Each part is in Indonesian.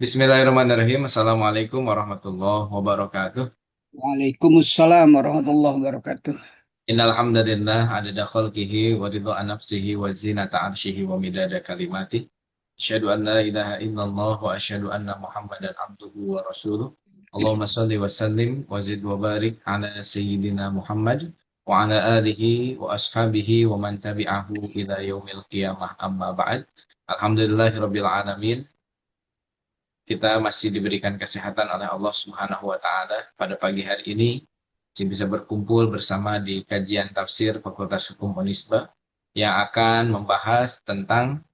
Bismillahirrahmanirrahim. Assalamualaikum warahmatullahi wabarakatuh. Waalaikumsalam warahmatullahi wabarakatuh. Innal hamdalillah adada khalqihi wa ridha nafsihi wa zinata arshihi wa midada kalimati. Asyhadu an la ilaha illallah wa asyhadu anna Muhammadan abduhu wa rasuluh. Allahumma shalli wa sallim wa zid wa barik ala sayyidina Muhammad wa ala alihi wa ashabihi wa man tabi'ahu ila yaumil qiyamah amma ba'd. Alhamdulillahirabbil alamin. Kita masih diberikan kesehatan oleh Allah Subhanahu wa taala pada pagi hari ini masih bisa berkumpul bersama di kajian tafsir Fakultas Hukum Unisba yang akan membahas tentang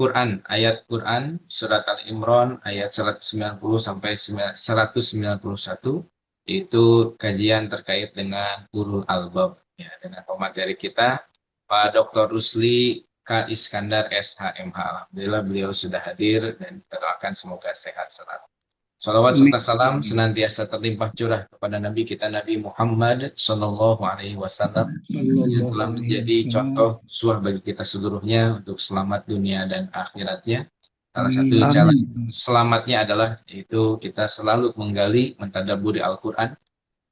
Quran, ayat Quran surat Al-Imran ayat 190 sampai 191, itu kajian terkait dengan ulul albab, ya, dengan pemateri kita Pak Dr. Rusli K. Iskandar SHMH. Alhamdulillah beliau sudah hadir dan kita doakan semoga sehat selalu. Salawat serta salam Amin. senantiasa terlimpah curah kepada Nabi kita Nabi Muhammad Sallallahu Alaihi Wasallam yang Sallallahu telah alaihi menjadi wasallam. contoh uswah bagi kita seluruhnya untuk selamat dunia dan akhiratnya. Salah satu Amin. cara Amin. selamatnya adalah yaitu kita selalu menggali, mentadabburi Al-Quran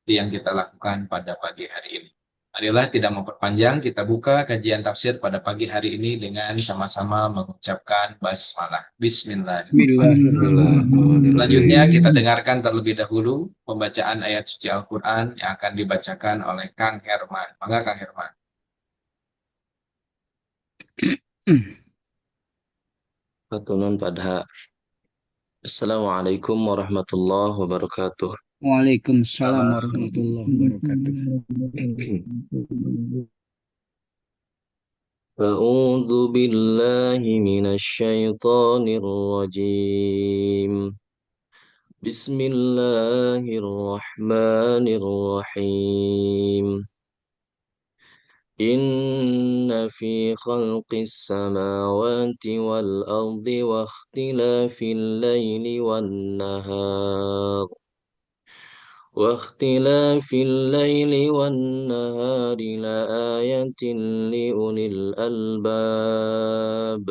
yang kita lakukan pada pagi hari ini. Marilah tidak memperpanjang, kita buka kajian tafsir pada pagi hari ini dengan sama-sama mengucapkan basmalah. Bismillahirrahmanirrahim. Selanjutnya Bismillahirrahmanirrahim. kita dengarkan terlebih dahulu pembacaan ayat suci Al-Quran yang akan dibacakan oleh Kang Herman. Maka Kang Herman. Fatunun pada Assalamualaikum warahmatullahi wabarakatuh. Waalaikumsalam warahmatullahi wabarakatuh. A'udzu billahi minasy syaithanir rajim. Bismillahirrahmanirrahim. Inna fi khalqis samawati wal ardi wa ikhtilafil laili wan nahar واختلاف الليل والنهار لآية لأولي الألباب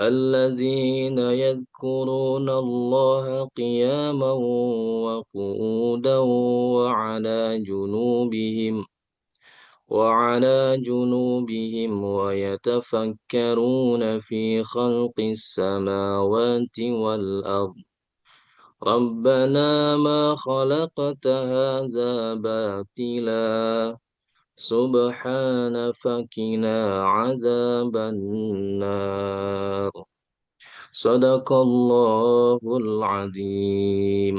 الذين يذكرون الله قياما وقعودا وعلى جنوبهم ويتفكرون في خلق السماوات والأرض ربنا ما خلقت هذا باطلا سبحان فقنا عذاب النار صدق الله العظيم.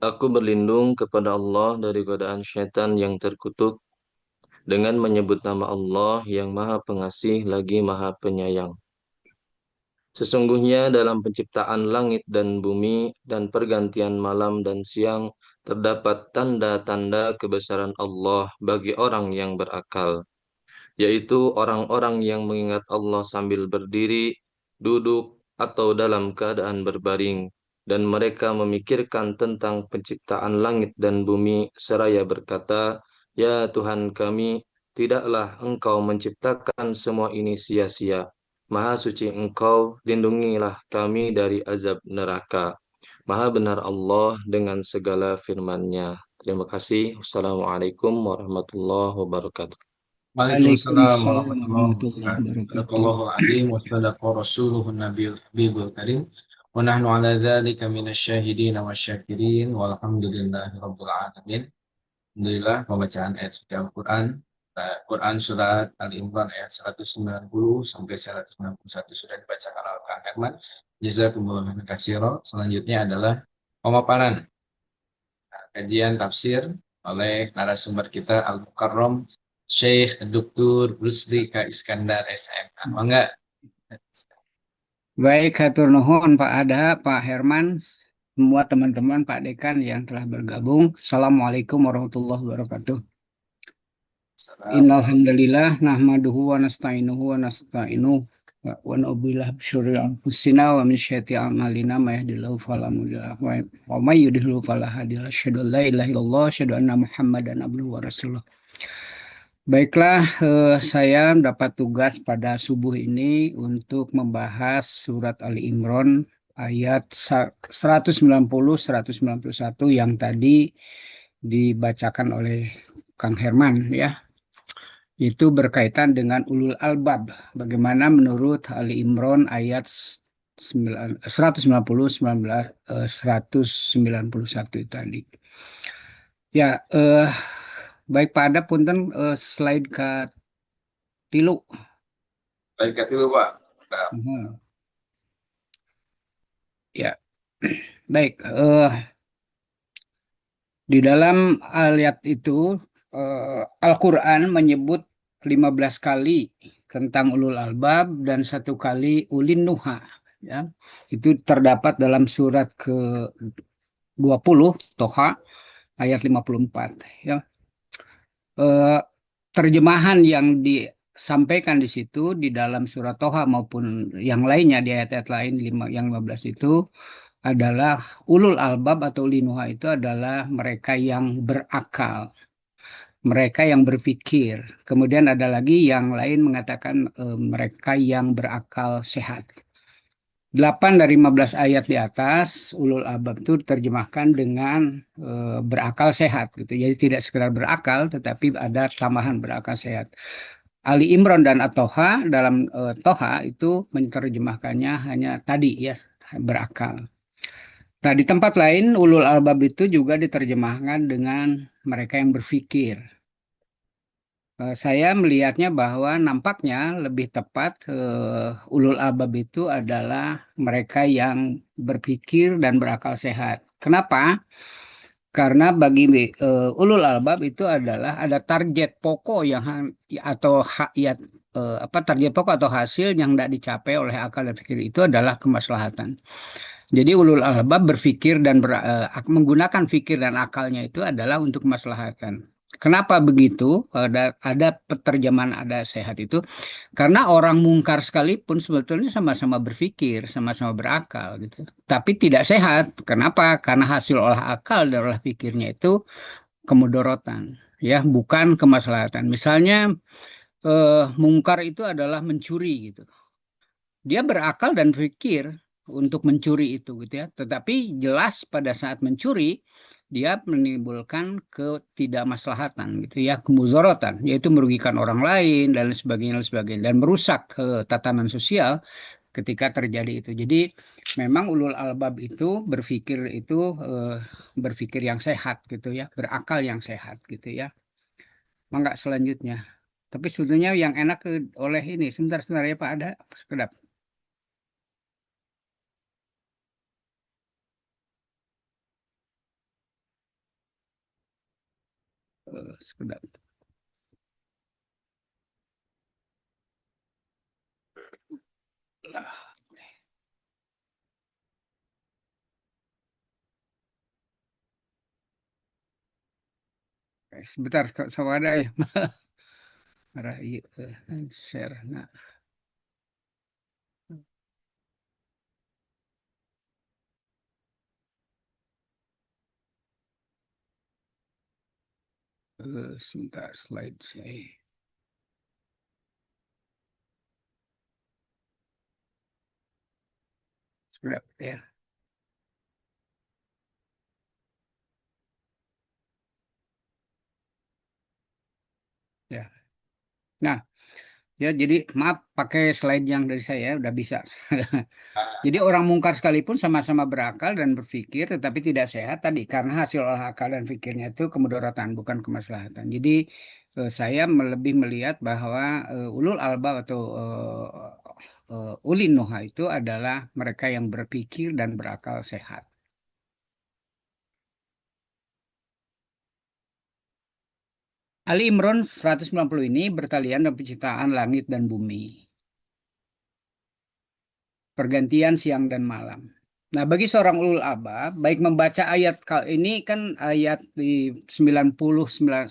Aku berlindung kepada Allah dari godaan syaitan yang terkutuk dengan menyebut nama Allah yang Maha Pengasih lagi Maha Penyayang. Sesungguhnya dalam penciptaan langit dan bumi dan pergantian malam dan siang terdapat tanda-tanda kebesaran Allah bagi orang yang berakal, yaitu orang-orang yang mengingat Allah sambil berdiri, duduk, atau dalam keadaan berbaring, dan mereka memikirkan tentang penciptaan langit dan bumi seraya berkata, "Ya Tuhan kami, tidaklah Engkau menciptakan semua ini sia-sia. Maha suci Engkau, lindungilah kami dari azab neraka." Maha benar Allah dengan segala firman-Nya. Terima kasih. Wassalamualaikum warahmatullahi wabarakatuh. Waalaikumsalam Waalaikumsalam warahmatullahi warahmatullahi wabarakatuh. wabarakatuh. Sadaqallahul azim wa sadaqa rasuluhun nabiyul habibul karim. Wa nahnu ala dzalika minasyahidin wasyakirin walhamdulillahi rabbil alamin. Alhamdulillah pembacaan ayat suci Al-Quran. Quran surat Al-Imran ayat 190 sampai 191 sudah dibacakan oleh Kang Herman. Jazakumullah katsiran. Selanjutnya adalah pemaparan kajian tafsir oleh narasumber kita Al-Mukarram Syekh Dr. Rusli K. Iskandar SM. Mangga. Baik, hatur nuhun Pak Ada, Pak Herman, semua teman-teman Pak Dekan yang telah bergabung. Assalamualaikum warahmatullahi wabarakatuh. Innal hamdalillah nahmaduhu wa nasta'inuhu wa nasta'inuhu wa na'udzubillahi min syururi anfusina wa min sayyiati a'malina may yahdihillahu fala mudilla lahu wa may yudhlil fala hadiya lahu asyhadu an la ilaha illallah asyhadu anna muhammadan abduhu wa rasuluh. Baiklah, saya dapat tugas pada subuh ini untuk membahas surat Ali Imran ayat 190-191 yang tadi dibacakan oleh Kang Herman ya. Itu berkaitan dengan ulul albab. Bagaimana menurut Ali Imran ayat 190, 191 tadi. Ya, baik pada punten slide ke tilu. Baik dulu Pak. Nah, Mhm. Ya, baik. Di dalam ayat itu Al-Quran menyebut 15 kali tentang ulul albab dan satu kali ulin nuha. Ya, itu terdapat dalam surat ke-20 Toha ayat 54. Ya, eh, terjemahan yang disampaikan di situ di dalam surat Toha maupun yang lainnya di ayat-ayat lain yang 15 itu adalah ulul albab atau linuha itu adalah mereka yang berakal, mereka yang berpikir. Kemudian ada lagi yang lain mengatakan mereka yang berakal sehat. 8 dari 15 ayat di atas ulul albab itu diterjemahkan dengan berakal sehat gitu. Jadi tidak sekedar berakal tetapi ada tambahan berakal sehat. Ali Imran dan At-Toha dalam Toha itu menerjemahkannya hanya tadi ya berakal. Nah, di tempat lain ulul albab itu juga diterjemahkan dengan mereka yang berpikir. Saya melihatnya bahwa nampaknya lebih tepat ulul albab itu adalah mereka yang berpikir dan berakal sehat. Kenapa? Karena bagi ulul albab itu adalah ada target pokok yang atau ya, apa target pokok atau hasil yang tidak dicapai oleh akal dan pikir itu adalah kemaslahatan. Jadi ulul albab berpikir dan menggunakan fikir dan akalnya itu adalah untuk kemaslahatan. Kenapa begitu? Ada penerjemahan ada sehat itu karena orang mungkar sekalipun sebetulnya sama-sama berpikir, sama-sama berakal gitu. Tapi tidak sehat. Kenapa? Karena hasil olah akal dan olah pikirnya itu kemudorotan, ya, bukan kemaslahatan. Misalnya mungkar itu adalah mencuri gitu. Dia berakal dan berpikir untuk mencuri itu gitu ya. Tetapi jelas pada saat mencuri dia menimbulkan ketidakmaslahatan gitu ya, kemuzorotan, yaitu merugikan orang lain dan sebagainya dan merusak tatanan sosial ketika terjadi itu. Jadi memang ulul albab itu berpikir yang sehat gitu ya, berakal yang sehat gitu ya. Mangga selanjutnya. Tapi sebetulnya yang enak oleh ini sebentar ya Pak ada sekedap. Sekedap. Lah, sebentar sama ada ya. Arah iya, share. Nah, sebentar slide saya. Sekedap ya. Ya. Nah, ya jadi maaf pakai slide yang dari saya udah bisa. Jadi orang mungkar sekalipun sama-sama berakal dan berpikir tetapi tidak sehat tadi karena hasil olah akal dan pikirnya itu kemudaratan bukan kemaslahatan. Jadi saya lebih melihat bahwa ulul albab atau ulin nuha itu adalah mereka yang berpikir dan berakal sehat. Ali Imran 190 ini bertalian dengan penciptaan langit dan bumi. Pergantian siang dan malam. Nah, bagi seorang ulul albab, baik membaca ayat ini kan ayat di 191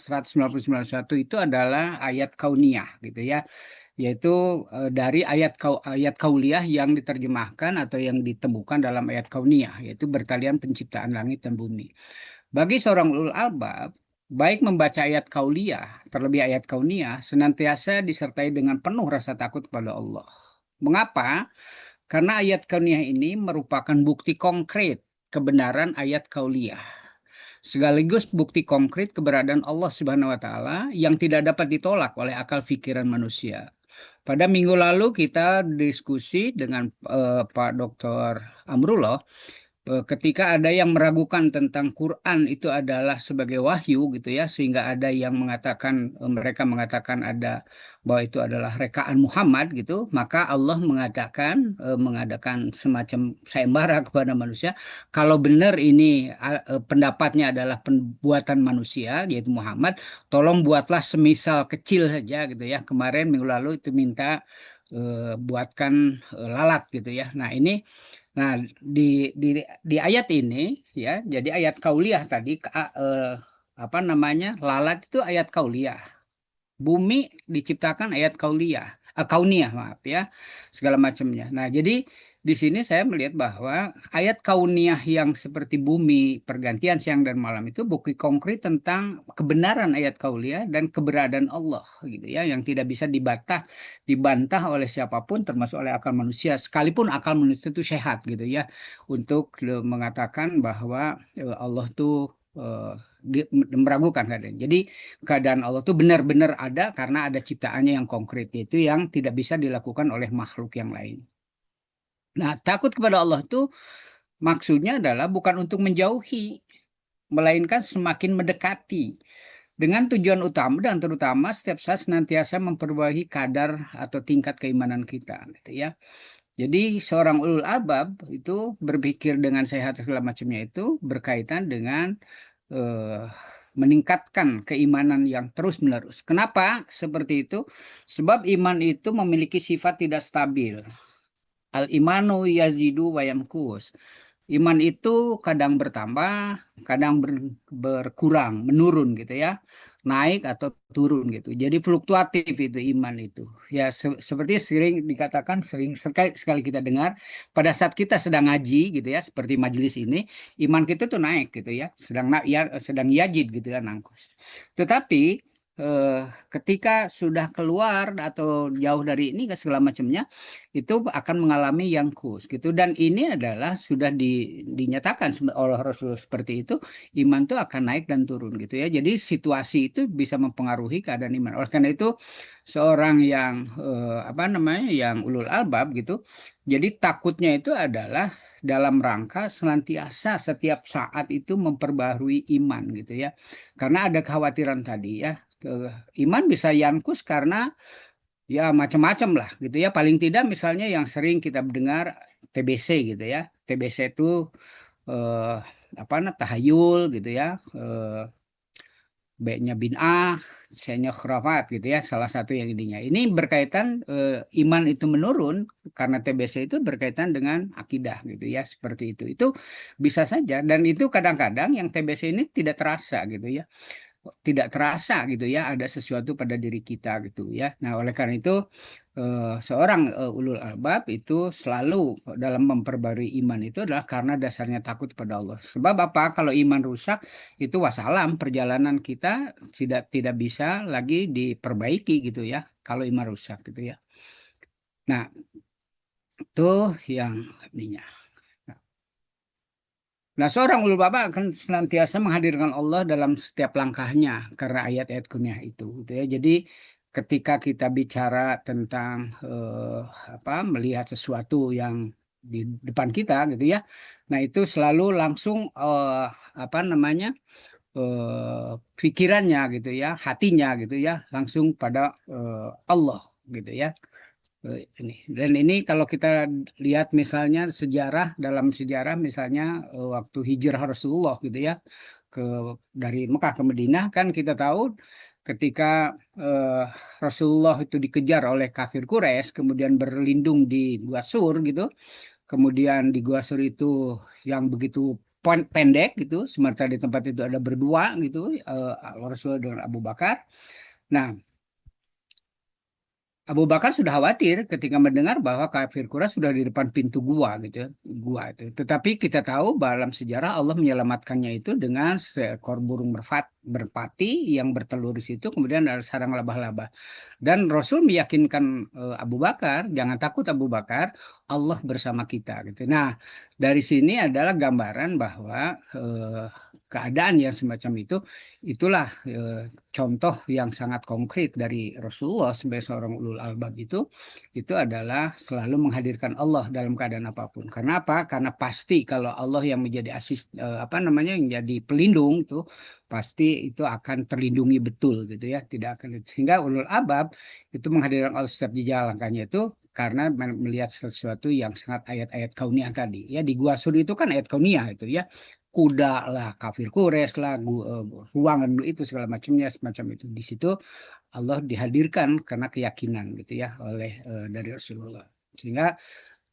itu adalah ayat kauniyah gitu ya, yaitu dari ayat kauliyah yang diterjemahkan atau yang ditemukan dalam ayat kauniyah, yaitu bertalian penciptaan langit dan bumi. Bagi seorang ulul albab, baik membaca ayat kauliyah, terlebih ayat kauniyah, senantiasa disertai dengan penuh rasa takut kepada Allah. Mengapa? Karena ayat kauniyah ini merupakan bukti konkret kebenaran ayat kauliyah. Sekaligus bukti konkret keberadaan Allah Subhanahu wa taala yang tidak dapat ditolak oleh akal pikiran manusia. Pada minggu lalu kita diskusi dengan Pak Dr. Amrullah ketika ada yang meragukan tentang Quran itu adalah sebagai wahyu gitu ya, sehingga ada yang mengatakan mereka mengatakan ada bahwa itu adalah rekaan Muhammad gitu, maka Allah mengadakan semacam sayembara kepada manusia. Kalau benar ini pendapatnya adalah pembuatan manusia yaitu Muhammad, tolong buatlah semisal kecil saja gitu ya. Kemarin minggu lalu itu minta buatkan lalat gitu ya. Nah, di ayat ini ya, jadi ayat kauliyah tadi apa namanya? Lalat itu ayat kauliyah. Bumi diciptakan ayat kauliyah, kauniyah maaf ya, segala macamnya. Nah, jadi di sini saya melihat bahwa ayat kauniyah yang seperti bumi, pergantian siang dan malam itu bukti konkret tentang kebenaran ayat kauliyah dan keberadaan Allah gitu ya, yang tidak bisa dibantah oleh siapapun termasuk oleh akal manusia, sekalipun akal manusia itu sehat gitu ya, untuk mengatakan bahwa Allah tuh meragukan keadaan. Jadi keadaan Allah itu benar-benar ada karena ada ciptaannya yang konkret, yaitu yang tidak bisa dilakukan oleh makhluk yang lain. Nah, takut kepada Allah itu maksudnya adalah bukan untuk menjauhi, melainkan semakin mendekati. Dengan tujuan utama dan terutama setiap saat senantiasa memperbaiki kadar atau tingkat keimanan kita, gitu ya. Jadi seorang ulul albab itu berpikir dengan sehat segala macamnya itu berkaitan dengan meningkatkan keimanan yang terus-menerus. Kenapa seperti itu? Sebab iman itu memiliki sifat tidak stabil. Al-imanu yazidu wa yamkus. Iman itu kadang bertambah, kadang berkurang, menurun gitu ya. Naik atau turun gitu. Jadi fluktuatif itu iman itu. Ya seperti sering dikatakan, sering sekali kita dengar pada saat kita sedang ngaji gitu ya, seperti majelis ini, iman kita tuh naik gitu ya, sedang yajid gitu ya nangkus. Tetapi ketika sudah keluar atau jauh dari ini ke segala macamnya itu akan mengalami yang kus gitu, dan ini adalah sudah dinyatakan oleh Rasul seperti itu, iman itu akan naik dan turun gitu ya. Jadi situasi itu bisa mempengaruhi keadaan iman. Oleh karena itu seorang yang apa namanya yang ulul albab gitu, jadi takutnya itu adalah dalam rangka senantiasa setiap saat itu memperbaharui iman gitu ya, karena ada kekhawatiran tadi ya, iman bisa yankus karena ya macam-macam lah gitu ya. Paling tidak misalnya yang sering kita dengar TBC gitu ya. TBC itu eh, apa tahayul gitu ya. B-nya bin'ah, C-nya khurafat gitu ya. Salah satu yang ininya. Ini berkaitan iman itu menurun karena TBC itu berkaitan dengan akidah gitu ya. Seperti itu. Itu bisa saja, dan itu kadang-kadang yang TBC ini tidak terasa gitu ya, tidak terasa gitu ya, ada sesuatu pada diri kita gitu ya. Nah, oleh karena itu seorang ulul albab itu selalu dalam memperbarui iman itu adalah karena dasarnya takut pada Allah. Sebab apa? Kalau iman rusak itu wassalam, perjalanan kita tidak bisa lagi diperbaiki gitu ya. Kalau iman rusak gitu ya. Nah, itu yang ininya. Nah, seorang ulul baba akan senantiasa menghadirkan Allah dalam setiap langkahnya karena ayat-ayat kunyah itu, gitu ya. Jadi ketika kita bicara tentang melihat sesuatu yang di depan kita, gitu ya. Nah, itu selalu langsung pikirannya, gitu ya, hatinya, gitu ya, langsung pada Allah, gitu ya. Dan ini kalau kita lihat misalnya dalam sejarah misalnya waktu hijrah Rasulullah gitu ya, dari Mekah ke Madinah, kan kita tahu ketika Rasulullah itu dikejar oleh kafir Quraisy, kemudian berlindung di Gua Sur gitu, kemudian di Gua Sur itu yang begitu pendek gitu, sementara di tempat itu ada berdua gitu, Rasulullah dengan Abu Bakar. Nah, Abu Bakar sudah khawatir ketika mendengar bahwa kafir Quraisy sudah di depan pintu gua gitu ya, gua itu. Tetapi kita tahu dalam sejarah Allah menyelamatkannya itu dengan seekor burung merpati berpati yang bertelur di situ, kemudian ada sarang laba-laba. Dan Rasul meyakinkan Abu Bakar, jangan takut Abu Bakar, Allah bersama kita gitu. Nah, dari sini adalah gambaran bahwa keadaan yang semacam itu, itulah contoh yang sangat konkret dari Rasulullah sebagai seorang ulul albab itu adalah selalu menghadirkan Allah dalam keadaan apapun. Karena apa? Karena pasti kalau Allah yang menjadi yang jadi pelindung itu pasti itu akan terlindungi betul gitu ya, tidak akan, sehingga ulul albab itu menghadirkan Allah setiap jejak langkahnya itu karena melihat sesuatu yang sangat ayat-ayat kauniyah tadi ya. Di Gua Sur itu kan ayat kauniyah itu ya, kuda lah, kafir Quraisy lah, ruangan itu segala macamnya semacam itu. Di situ Allah dihadirkan karena keyakinan gitu ya oleh dari Rasulullah, sehingga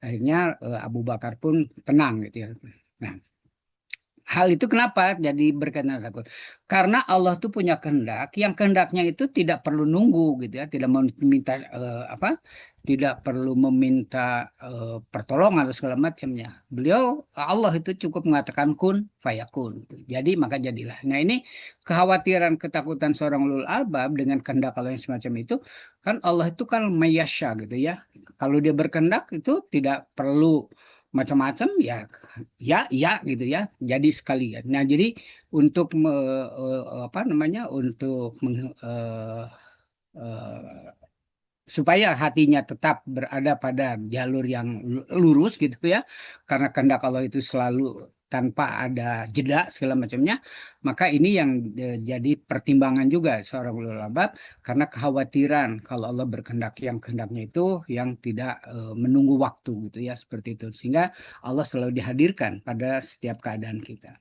akhirnya Abu Bakar pun tenang gitu ya. Nah, hal itu kenapa jadi berkaitan takut? Karena Allah tuh punya kehendak, yang kehendaknya itu tidak perlu nunggu gitu ya, tidak meminta tidak perlu meminta pertolongan atau segala macamnya. Beliau Allah itu cukup mengatakan kun fayakun gitu. Jadi maka jadilah. Nah, ini kekhawatiran ketakutan seorang ulul albab dengan kehendak Allah yang semacam itu, kan Allah itu kan mayasya gitu ya. Kalau dia berkehendak itu tidak perlu macam-macam ya, ya gitu ya, jadi sekalian. Nah, jadi untuk untuk supaya hatinya tetap berada pada jalur yang lurus gitu ya, karena kehendak Allah itu selalu tanpa ada jeda segala macamnya, maka ini yang jadi pertimbangan juga seorang ulul albab, karena kekhawatiran kalau Allah berkehendak yang kehendaknya itu yang tidak menunggu waktu gitu ya, seperti itu, sehingga Allah selalu dihadirkan pada setiap keadaan kita.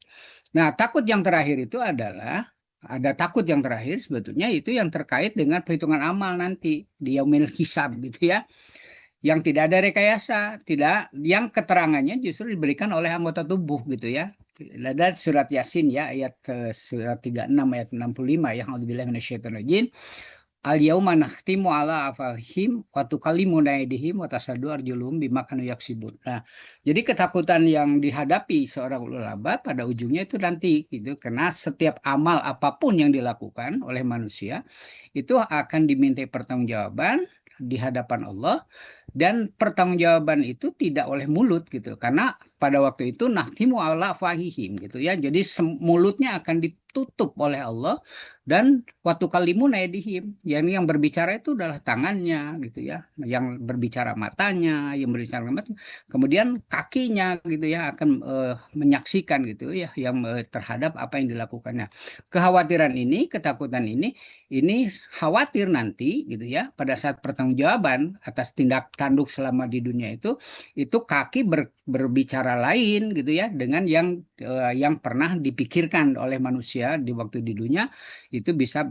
Nah, takut yang terakhir itu adalah ada takut yang terakhir sebetulnya itu yang terkait dengan perhitungan amal nanti di yaumil hisab gitu ya. Yang tidak ada rekayasa, tidak, yang keterangannya justru diberikan oleh anggota tubuh gitu ya. Ada surat Yasin ya, ayat surat 36 ayat 65 ya, auzubillahi minasyaitonirrajim. Al-yauma nakhtimu ala afahim wa tukallimuna aydihim wa tasadu arjuluhum bima kanu yaksibun. Nah, jadi ketakutan yang dihadapi seorang ulul albab pada ujungnya itu nanti gitu, karena setiap amal apapun yang dilakukan oleh manusia itu akan dimintai pertanggungjawaban di hadapan Allah, dan pertanggungjawaban itu tidak oleh mulut gitu, karena pada waktu itu nakhtimu ala afahihim gitu ya, jadi mulutnya akan ditutup oleh Allah, dan waktu kalimun aydihim yang berbicara itu adalah tangannya gitu ya, yang berbicara matanya, yang berbicara matanya, kemudian kakinya gitu ya akan menyaksikan gitu ya yang terhadap apa yang dilakukannya. Kekhawatiran ini, ketakutan ini khawatir nanti gitu ya pada saat pertanggungjawaban atas tindak tanduk selama di dunia itu kaki berbicara lain gitu ya dengan yang pernah dipikirkan oleh manusia di waktu di dunia, itu bisa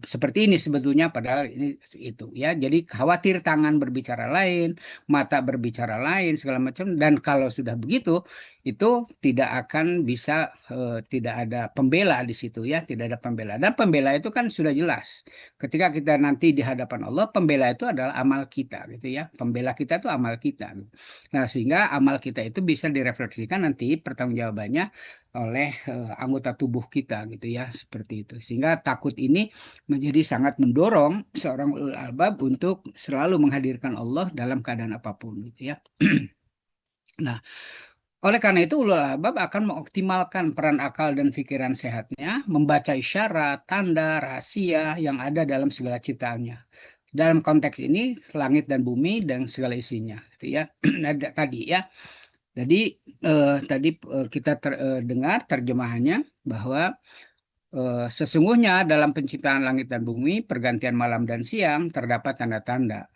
seperti ini sebetulnya, padahal ini itu ya. Jadi khawatir tangan berbicara lain, mata berbicara lain segala macam, dan kalau sudah begitu itu tidak akan bisa tidak ada pembela di situ ya, tidak ada pembela. Dan pembela itu kan sudah jelas. Ketika kita nanti di hadapan Allah, pembela itu adalah amal kita gitu ya. Pembela kita itu amal kita. Nah, sehingga amal kita itu bisa direfleksikan nanti pertanggungjawabannya oleh anggota tubuh kita gitu ya, seperti itu. Sehingga takut ini menjadi sangat mendorong seorang ulul albab untuk selalu menghadirkan Allah dalam keadaan apapun gitu ya. Nah, oleh karena itu ulul albab akan mengoptimalkan peran akal dan pikiran sehatnya, membaca isyarat, tanda, rahasia yang ada dalam segala ciptaannya. Dalam konteks ini langit dan bumi dan segala isinya gitu ya. Tadi ya. Jadi tadi kita dengar terjemahannya bahwa sesungguhnya dalam penciptaan langit dan bumi, pergantian malam dan siang, terdapat tanda-tanda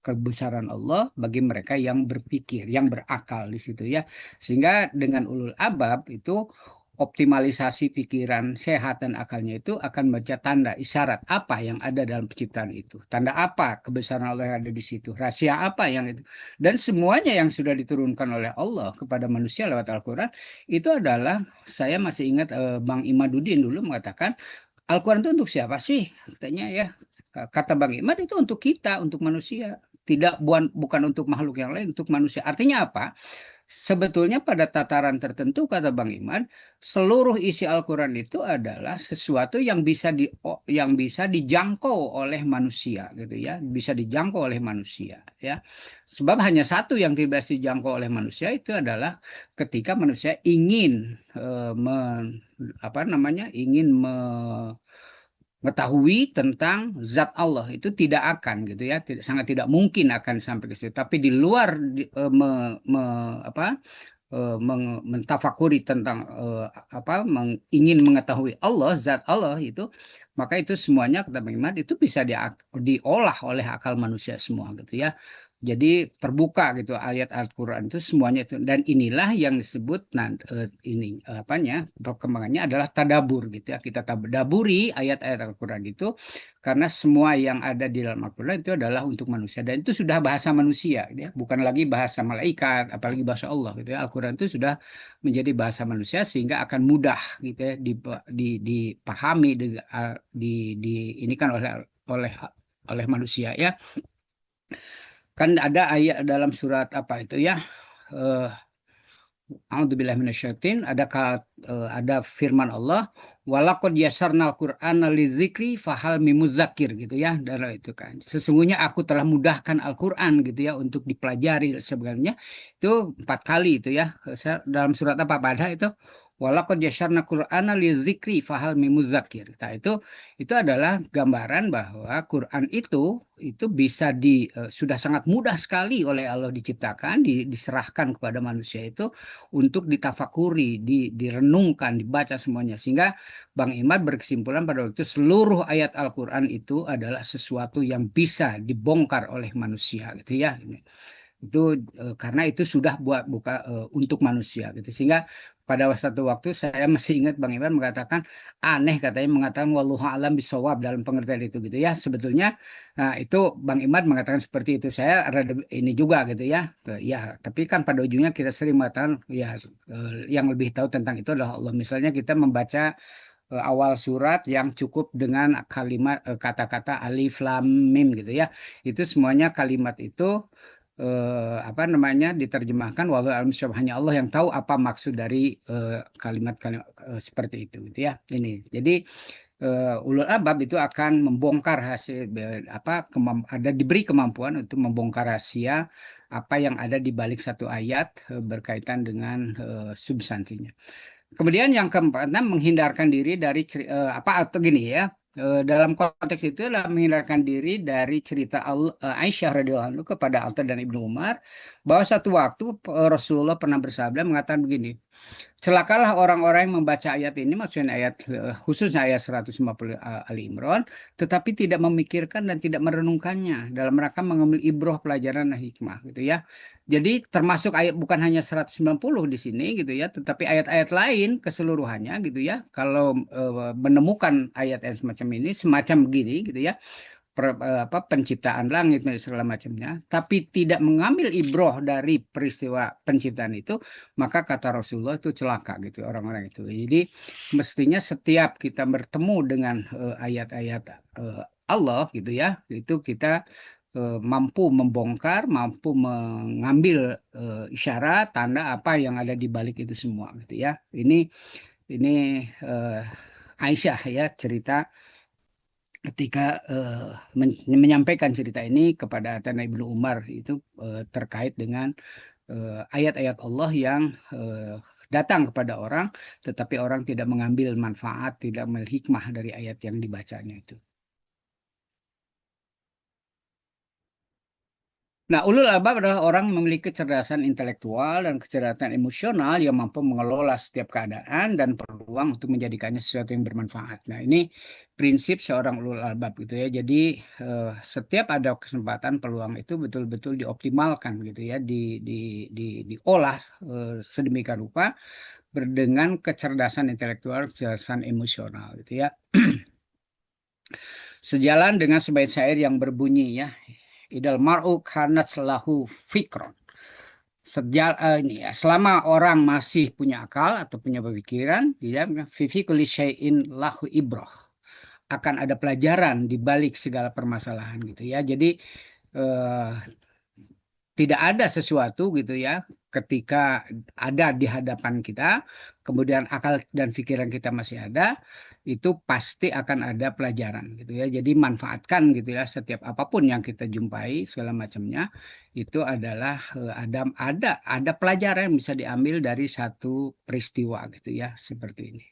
kebesaran Allah bagi mereka yang berpikir, yang berakal di situ ya. Sehingga dengan ulul albab itu optimalisasi pikiran sehat dan akalnya itu akan baca tanda isyarat apa yang ada dalam penciptaan itu, tanda apa kebesaran Allah yang ada di situ, rahasia apa yang itu, dan semuanya yang sudah diturunkan oleh Allah kepada manusia lewat Al-Quran itu adalah, saya masih ingat Bang Imaduddin dulu mengatakan Al-Quran itu untuk siapa sih katanya ya, kata Bang Imad itu untuk kita, untuk manusia, tidak bukan untuk makhluk yang lain, untuk manusia. Artinya apa? sebetulnya pada tataran tertentu kata Bang Iman, seluruh isi Al-Quran itu adalah sesuatu yang bisa dijangkau oleh manusia gitu ya, bisa dijangkau oleh manusia ya. Sebab hanya satu yang tidak bisa dijangkau oleh manusia itu adalah ketika manusia ingin ingin mengetahui tentang zat Allah, itu tidak akan gitu ya, sangat tidak mungkin akan sampai ke situ. Tapi di luar mentafakuri tentang ingin mengetahui Allah, zat Allah itu, maka itu semuanya kata Bang Imad itu bisa diolah oleh akal manusia semua gitu ya. Jadi terbuka gitu ayat Al-Quran itu semuanya itu, dan inilah yang disebut perkembangannya adalah tadabur gitu ya. Kita tadaburi ayat-ayat Al-Quran itu karena semua yang ada di dalam Al-Quran itu adalah untuk manusia, dan itu sudah bahasa manusia ya, bukan lagi bahasa malaikat apalagi bahasa Allah gitu ya. Al-Quran itu sudah menjadi bahasa manusia sehingga akan mudah gitu ya dipahami ini kan oleh oleh manusia ya. Kan ada ayat dalam surat apa itu ya, A'udzubillahi minasyaitin, ada firman Allah, walaqad yasarnal Qur'ana lidzikri fahal mimudzakir gitu ya. Dan itu kan sesungguhnya aku telah mudahkan Al-Qur'an gitu ya untuk dipelajari. Sebenarnya itu 4 kali itu ya. Dalam surat apa pada itu, walaqad yasarnal Qur'ana lidzikri fahal mimudzakir. Nah, itu adalah gambaran bahwa Quran itu bisa sudah sangat mudah sekali oleh Allah diciptakan, diserahkan kepada manusia itu untuk ditafakuri, direnungkan, dibaca semuanya. Sehingga Bang Imad berkesimpulan pada waktu itu seluruh ayat Al-Quran itu adalah sesuatu yang bisa dibongkar oleh manusia gitu ya. Itu karena itu sudah untuk manusia gitu. Sehingga pada satu waktu saya masih ingat Bang Iman mengatakan, aneh katanya mengatakan wallahu alam bisawab dalam pengertian itu gitu ya. Sebetulnya nah, itu Bang Imad mengatakan seperti itu. Saya rada ini juga gitu ya. Ya, tapi kan pada ujungnya kita sering mengatakan ya yang lebih tahu tentang itu adalah Allah. Misalnya kita membaca awal surat yang cukup dengan kata-kata alif lam mim gitu ya. Itu semuanya kalimat itu diterjemahkan walau alam syabab, hanya Allah yang tahu apa maksud dari kalimat-kalimat seperti itu gitu ya. Ini jadi ulul albab itu akan membongkar hasil diberi kemampuan untuk membongkar rahasia apa yang ada di balik satu ayat berkaitan dengan substansinya. Kemudian yang keempat, menghindarkan diri dari atau gini ya. Dalam konteks itu adalah menghindarkan diri dari cerita Aisyah radhiyallahu anha kepada Alta dan Ibnu Umar bahwa satu waktu Rasulullah pernah bersabda mengatakan begini, celakalah orang-orang yang membaca ayat ini, maksudnya khususnya ayat 150 Ali Imran, tetapi tidak memikirkan dan tidak merenungkannya dalam rangka mengambil ibroh pelajaran dan hikmah gitu ya. Jadi termasuk ayat bukan hanya 190 di sini gitu ya, tetapi ayat-ayat lain keseluruhannya gitu ya. Kalau menemukan ayat-ayat semacam ini, semacam begini gitu ya, penciptaan langit dan segala macamnya, tapi tidak mengambil ibroh dari peristiwa penciptaan itu, maka kata Rasulullah itu celaka gitu orang-orang itu. Jadi mestinya setiap kita bertemu dengan ayat-ayat Allah gitu ya, itu kita mampu membongkar, mampu mengambil isyarat, tanda apa yang ada di balik itu semua gitu ya. Ini Aisyah ya cerita ketika menyampaikan cerita ini kepada Tanah Ibnu Umar itu terkait dengan ayat-ayat Allah yang datang kepada orang, tetapi orang tidak mengambil manfaat, tidak mengambil hikmah dari ayat yang dibacanya itu. Nah, ulul albab adalah orang yang memiliki kecerdasan intelektual dan kecerdasan emosional yang mampu mengelola setiap keadaan dan peluang untuk menjadikannya sesuatu yang bermanfaat. Nah, ini prinsip seorang ulul albab gitu ya. Jadi setiap ada kesempatan peluang itu betul-betul dioptimalkan gitu ya, diolah sedemikian rupa dengan kecerdasan intelektual, kecerdasan emosional gitu ya. Sejalan dengan sebaik syair yang berbunyi ya, idal mar'u kanat lahu fikron. Selama orang masih punya akal atau punya pemikiran, dia fi kulli syai'in lahu ibroh. Akan ada pelajaran di balik segala permasalahan gitu ya. Jadi tidak ada sesuatu gitu ya ketika ada di hadapan kita, kemudian akal dan pikiran kita masih ada, itu pasti akan ada pelajaran gitu ya. Jadi manfaatkan gitu ya, setiap apapun yang kita jumpai segala macamnya itu adalah ada pelajaran yang bisa diambil dari satu peristiwa gitu ya, seperti ini.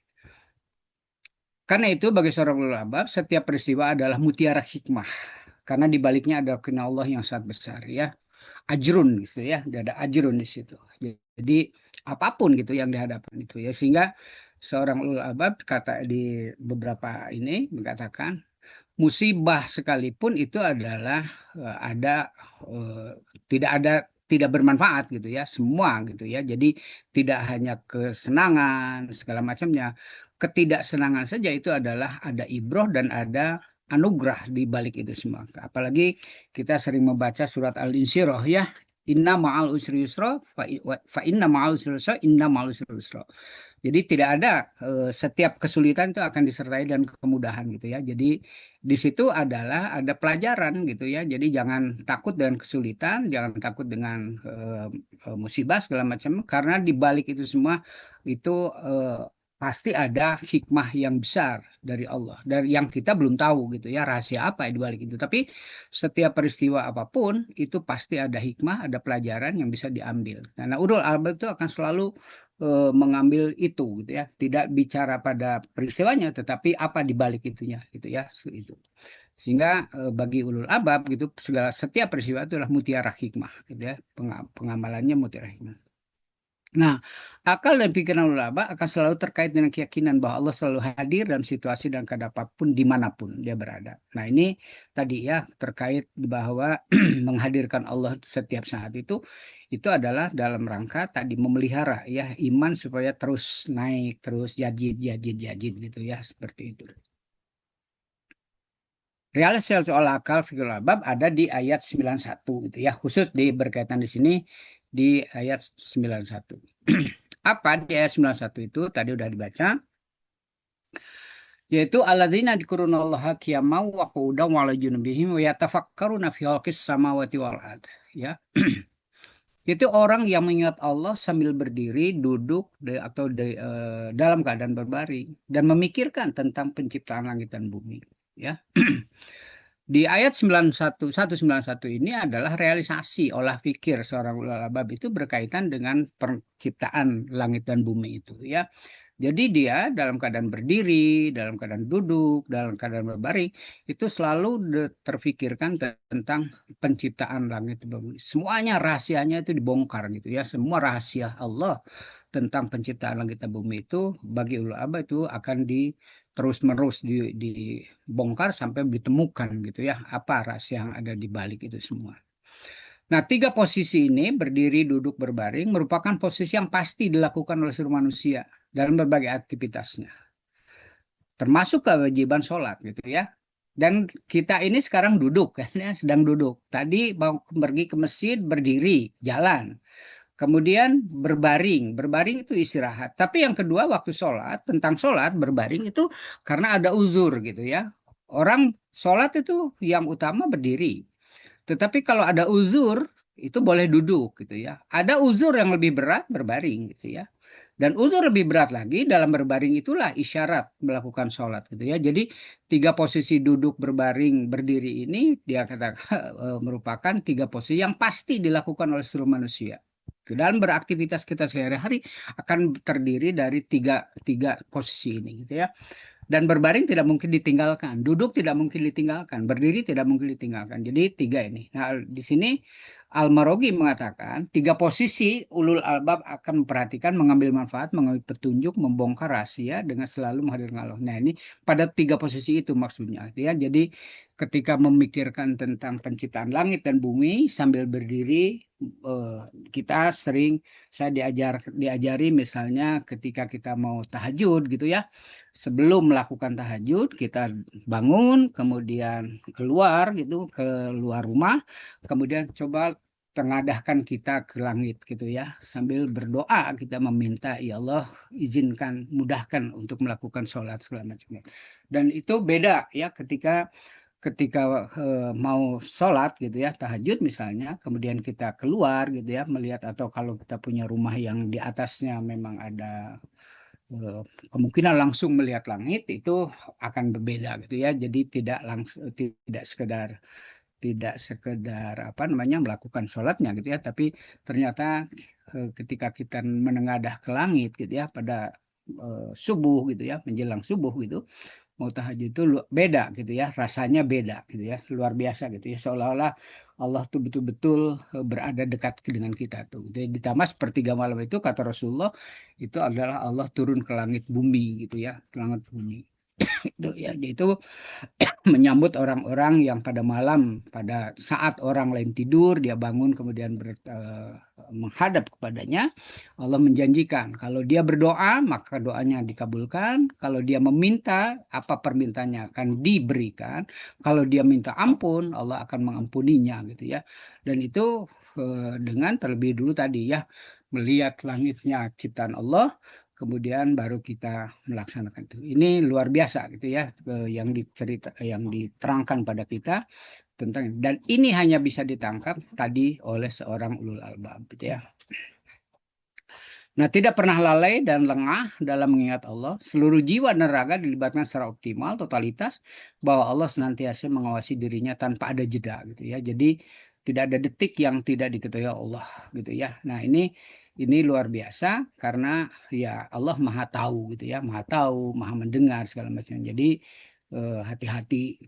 Karena itu bagi seorang ulul albab setiap peristiwa adalah mutiara hikmah. Karena di baliknya ada kehendak Allah yang sangat besar ya. Ajrun gitu ya, ada ajrun di situ. Jadi apapun gitu yang dihadapkan itu ya, sehingga seorang ulul albab kata di beberapa ini mengatakan musibah sekalipun itu adalah ada tidak bermanfaat gitu ya, semua gitu ya. Jadi tidak hanya kesenangan segala macamnya, ketidaksenangan saja itu adalah ada ibroh dan ada anugerah di balik itu semua. Apalagi kita sering membaca surat Al-Insyirah ya, inna ma'al usri yusra fa inna ma'al usri yusra inna ma'al usri yusra. Jadi tidak ada setiap kesulitan itu akan disertai dan kemudahan gitu ya. Jadi di situ adalah ada pelajaran gitu ya. Jadi jangan takut dengan kesulitan, jangan takut dengan musibah segala macam, karena di balik itu semua itu pasti ada hikmah yang besar dari Allah, dari yang kita belum tahu gitu ya, rahasia apa di balik itu. Tapi setiap peristiwa apapun itu pasti ada hikmah, ada pelajaran yang bisa diambil. Karena ulul albab itu akan selalu mengambil itu gitu ya, tidak bicara pada peristiwanya tetapi apa di balik itunya gitu ya, itu. Sehingga bagi ulul albab gitu setiap peristiwa itu adalah mutiara hikmah gitu ya, pengamalannya mutiara hikmah. Nah, akal dan pikiran ulul albab akan selalu terkait dengan keyakinan bahwa Allah selalu hadir dalam situasi dan keadaan apapun dimanapun dia berada. Nah, ini tadi ya terkait bahwa menghadirkan Allah setiap saat itu adalah dalam rangka tadi memelihara ya iman supaya terus naik, terus jadid gitu ya, seperti itu. Realisasi soal akal fikul albab ada di ayat 91 gitu ya, khusus berkaitan di sini di ayat 91. Apa di ayat 91 itu tadi udah dibaca, yaitu alladzina dzikurunallaha qiyaman wa qu'udan wa 'ala junubihim wa yatafakkaruna fi khalqis samawati wal ard ya. Itu orang yang mengingat Allah sambil berdiri, duduk dalam keadaan berbaring dan memikirkan tentang penciptaan langit dan bumi ya. Di ayat 191 ini adalah realisasi olah pikir seorang ulul albab itu berkaitan dengan penciptaan langit dan bumi itu ya. Jadi dia dalam keadaan berdiri, dalam keadaan duduk, dalam keadaan berbaring itu selalu terfikirkan tentang penciptaan langit dan bumi. Semuanya rahasianya itu dibongkar gitu ya. Semua rahasia Allah tentang penciptaan langit dan bumi itu bagi ulul albab itu akan terus menerus dibongkar sampai ditemukan gitu ya, apa rahasia yang ada di balik itu semua. Nah, 3 posisi ini berdiri, duduk, berbaring merupakan posisi yang pasti dilakukan oleh seluruh manusia dalam berbagai aktivitasnya, termasuk kewajiban sholat gitu ya. Dan kita ini sekarang duduk kan ya, sedang duduk. Tadi mau pergi ke masjid berdiri, jalan. Kemudian berbaring itu istirahat. Tapi yang kedua waktu sholat, tentang sholat berbaring itu karena ada uzur gitu ya. Orang sholat itu yang utama berdiri. Tetapi kalau ada uzur itu boleh duduk gitu ya. Ada uzur yang lebih berat berbaring gitu ya. Dan uzur lebih berat lagi dalam berbaring itulah isyarat melakukan sholat gitu ya. Jadi 3 posisi duduk, berbaring, berdiri ini dia katakan merupakan 3 posisi yang pasti dilakukan oleh seluruh manusia. Dalam beraktivitas kita sehari-hari akan terdiri dari tiga posisi ini gitu ya. Dan berbaring tidak mungkin ditinggalkan, duduk tidak mungkin ditinggalkan, berdiri tidak mungkin ditinggalkan. Jadi 3 ini. Nah, di sini Al-Marogi mengatakan 3 posisi ulul albab akan memperhatikan, mengambil manfaat, mengambil petunjuk, membongkar rahasia dengan selalu menghadirkan Allah. Nah, ini pada 3 posisi itu maksudnya ya. Jadi ketika memikirkan tentang penciptaan langit dan bumi sambil berdiri, kita saya diajari misalnya ketika kita mau tahajud gitu ya, sebelum melakukan tahajud kita bangun, kemudian keluar gitu, keluar rumah, kemudian coba tengadahkan kita ke langit gitu ya, sambil berdoa kita meminta ya Allah izinkan, mudahkan untuk melakukan sholat segala macam. Dan itu beda ya ketika ketika mau sholat gitu ya, tahajud misalnya, kemudian kita keluar gitu ya, melihat, atau kalau kita punya rumah yang di atasnya memang ada kemungkinan langsung melihat langit, itu akan berbeda gitu ya. Jadi tidak sekedar apa namanya melakukan sholatnya gitu ya, tapi ternyata ketika kita menengadah ke langit gitu ya pada subuh gitu ya, menjelang subuh gitu, mau tahajud itu beda gitu ya, rasanya beda gitu ya, luar biasa gitu ya, seolah-olah Allah tuh betul-betul berada dekat dengan kita tuh gitu ya. Ditambah sepertiga malam itu kata Rasulullah itu adalah Allah turun ke langit bumi gitu ya, ke langit bumi itu ya, yaitu menyambut orang-orang yang pada malam, pada saat orang lain tidur, dia bangun kemudian menghadap kepadanya. Allah menjanjikan kalau dia berdoa maka doanya dikabulkan, kalau dia meminta apa permintaannya akan diberikan, kalau dia minta ampun Allah akan mengampuninya gitu ya. Dan itu dengan terlebih dulu tadi ya, melihat langitnya ciptaan Allah, kemudian baru kita melaksanakan itu. Ini luar biasa gitu ya, yang diterangkan pada kita tentang, dan ini hanya bisa ditangkap tadi oleh seorang ulul albab gitu ya. Nah, tidak pernah lalai dan lengah dalam mengingat Allah. Seluruh jiwa dan raga dilibatkan secara optimal, totalitas, bahwa Allah senantiasa mengawasi dirinya tanpa ada jeda gitu ya. Jadi tidak ada detik yang tidak diketahui Allah gitu ya. Nah, ini luar biasa karena ya Allah Maha tahu gitu ya, Maha tahu, Maha mendengar segala macam. Jadi hati-hati,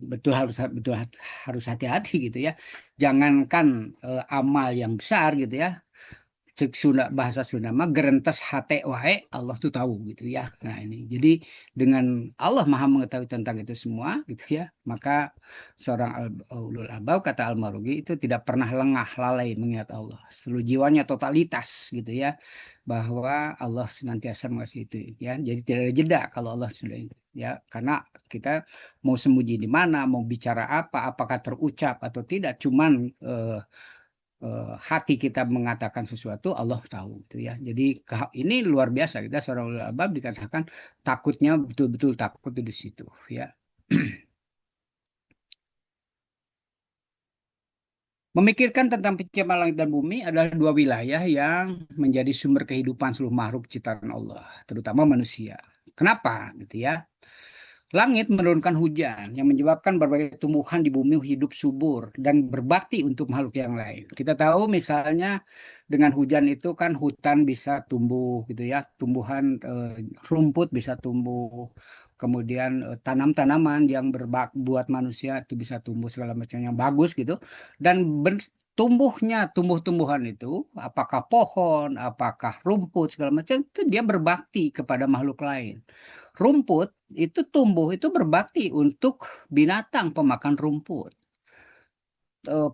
harus hati-hati gitu ya. Jangankan amal yang besar gitu ya, cek Sunda, bahasa Sunda mah gerentes hate wae Allah tuh tahu gitu ya. Nah ini jadi dengan Allah Maha mengetahui tentang itu semua gitu ya, maka seorang ulul albab kata Al-Marugi itu tidak pernah lengah lalai mengingat Allah, seluruh jiwanya totalitas gitu ya, bahwa Allah senantiasa mengasihi itu ya. Jadi tidak ada jeda kalau Allah sudah itu ya, karena kita mau sembunyi di mana, mau bicara apa, apakah terucap atau tidak, cuman hati kita mengatakan sesuatu Allah tahu gitu ya. Jadi ini luar biasa, kita seorang ulul albab dikatakan takutnya betul-betul takut di situ ya. Memikirkan tentang penciptaan langit dan bumi adalah dua wilayah yang menjadi sumber kehidupan seluruh makhluk ciptaan Allah, terutama manusia. Kenapa gitu ya? Langit menurunkan hujan yang menyebabkan berbagai tumbuhan di bumi hidup subur dan berbakti untuk makhluk yang lain. Kita tahu misalnya dengan hujan itu kan hutan bisa tumbuh gitu ya, tumbuhan rumput bisa tumbuh, kemudian tanam-tanaman yang buat manusia itu bisa tumbuh segala macam yang bagus gitu, dan tumbuhnya tumbuh-tumbuhan itu, apakah pohon, apakah rumput segala macam, itu dia berbakti kepada makhluk lain. Rumput itu tumbuh itu berbakti untuk binatang pemakan rumput.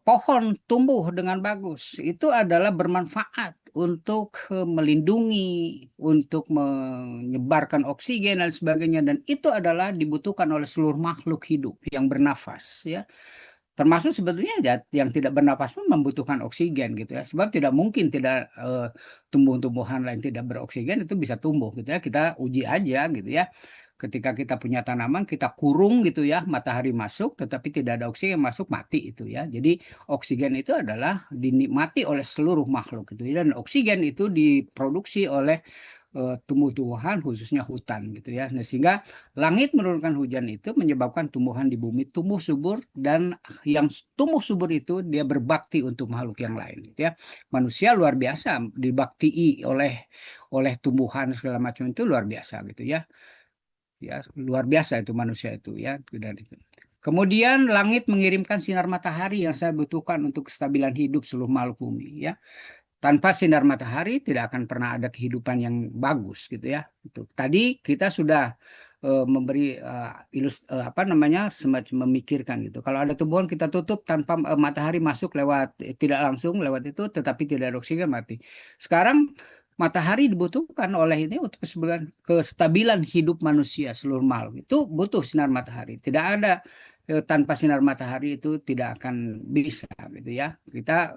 Pohon tumbuh dengan bagus itu adalah bermanfaat untuk melindungi, untuk menyebarkan oksigen dan sebagainya, dan itu adalah dibutuhkan oleh seluruh makhluk hidup yang bernafas ya. Termasuk sebetulnya yang tidak bernafas pun membutuhkan oksigen gitu ya, sebab tidak mungkin tidak tumbuh-tumbuhan lain tidak beroksigen itu bisa tumbuh gitu ya. Kita uji aja gitu ya, ketika kita punya tanaman kita kurung gitu ya, matahari masuk tetapi tidak ada oksigen masuk, mati itu ya. Jadi oksigen itu adalah dinikmati oleh seluruh makhluk gitu ya, dan oksigen itu diproduksi oleh tumbuh-tumbuhan khususnya hutan gitu ya. Nah, sehingga langit menurunkan hujan itu menyebabkan tumbuhan di bumi tumbuh subur, dan yang tumbuh subur itu dia berbakti untuk makhluk yang lain gitu ya. Manusia luar biasa dibaktii oleh tumbuhan segala macam, itu luar biasa gitu ya. Ya, luar biasa itu manusia itu ya. Kemudian langit mengirimkan sinar matahari yang saya butuhkan untuk kestabilan hidup seluruh makhluk bumi ya. Tanpa sinar matahari tidak akan pernah ada kehidupan yang bagus gitu ya. Itu tadi kita sudah memberi apa namanya, semacam memikirkan gitu. Kalau ada tumbuhan kita tutup tanpa matahari masuk lewat tidak langsung lewat itu, tetapi tidak ada oksigen, mati. Sekarang matahari dibutuhkan oleh ini untuk kestabilan hidup manusia, seluruh makhluk itu butuh sinar matahari. Tidak ada tanpa sinar matahari itu tidak akan bisa gitu ya. Kita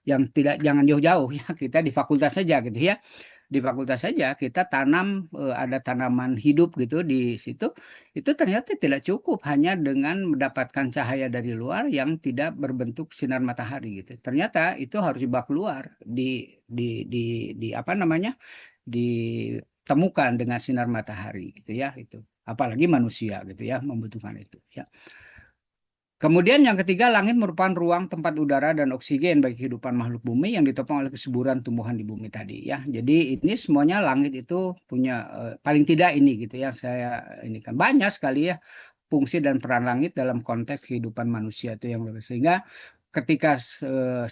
yang tidak, jangan jauh-jauh ya, kita di fakultas saja gitu ya. di fakultas saja kita tanam ada tanaman hidup gitu di situ, itu ternyata tidak cukup hanya dengan mendapatkan cahaya dari luar yang tidak berbentuk sinar matahari gitu. Ternyata itu harus dibawa keluar di apa namanya? Ditemukan dengan sinar matahari gitu ya itu. Apalagi manusia gitu ya membutuhkan itu ya. Kemudian yang ketiga, langit merupakan ruang tempat udara dan oksigen bagi kehidupan makhluk bumi yang ditopang oleh kesuburan tumbuhan di bumi tadi ya. Jadi ini semuanya langit itu punya paling tidak ini gitu ya. Saya ini kan banyak sekali ya fungsi dan peran langit dalam konteks kehidupan manusia itu yang luar biasa. Sehingga ketika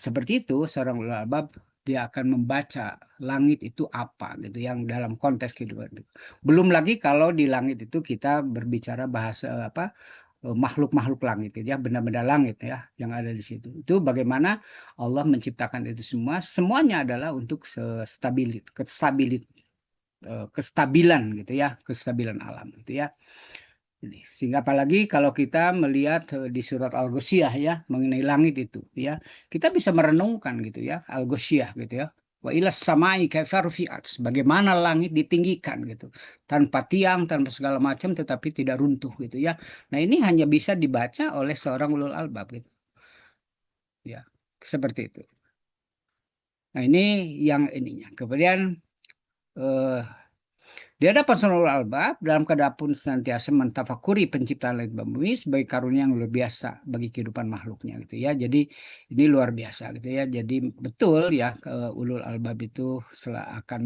seperti itu seorang ulul albab dia akan membaca langit itu apa gitu yang dalam konteks kehidupan itu. Belum lagi kalau di langit itu kita berbicara bahasa apa makhluk-makhluk langit ya, benda-benda langit ya yang ada di situ. Itu bagaimana Allah menciptakan itu semua, semuanya adalah untuk kestabilan gitu ya, kestabilan alam gitu ya. Sehingga apalagi kalau kita melihat di surat Al-Ghasyiyah ya mengenai langit itu ya, kita bisa merenungkan gitu ya, Al-Ghasyiyah gitu ya. Wa ilas samai kaifa rufi'at, bagaimana langit ditinggikan gitu, tanpa tiang, tanpa segala macam tetapi tidak runtuh gitu ya. Nah, ini hanya bisa dibaca oleh seorang ulul albab gitu. Ya, seperti itu. Nah, ini yang ininya. Kemudian eh, di hadapan seluruh albab, dalam keadaan pun senantiasa mentafakuri penciptaan langit dan bumi sebagai karunia yang luar biasa bagi kehidupan makhluknya gitu ya. Jadi ini luar biasa gitu ya. Jadi betul ya ulul albab itu akan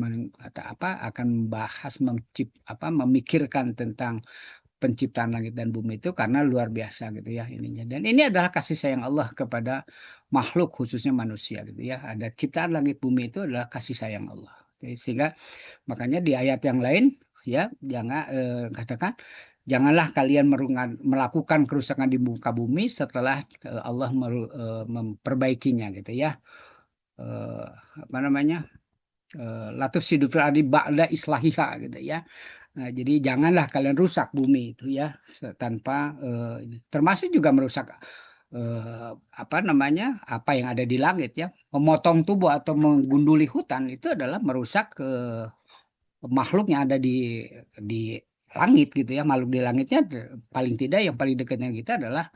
membahas memikirkan tentang penciptaan langit dan bumi itu karena luar biasa gitu ya ininya. Dan ini adalah kasih sayang Allah kepada makhluk khususnya manusia gitu ya. Ada ciptaan langit bumi itu adalah kasih sayang Allah. Sehingga makanya di ayat yang lain ya jangan katakan janganlah kalian melakukan kerusakan di muka bumi setelah Allah memperbaikinya gitu ya. Eh, apa namanya? Latus sidu fil ardi ba'da islahiha gitu ya. Nah, jadi janganlah kalian rusak bumi itu ya tanpa termasuk juga merusak apa namanya apa yang ada di langit ya, memotong tubuh atau menggunduli hutan itu adalah merusak makhluk yang ada di langit gitu ya, makhluk di langitnya paling tidak yang paling dekat dengan kita adalah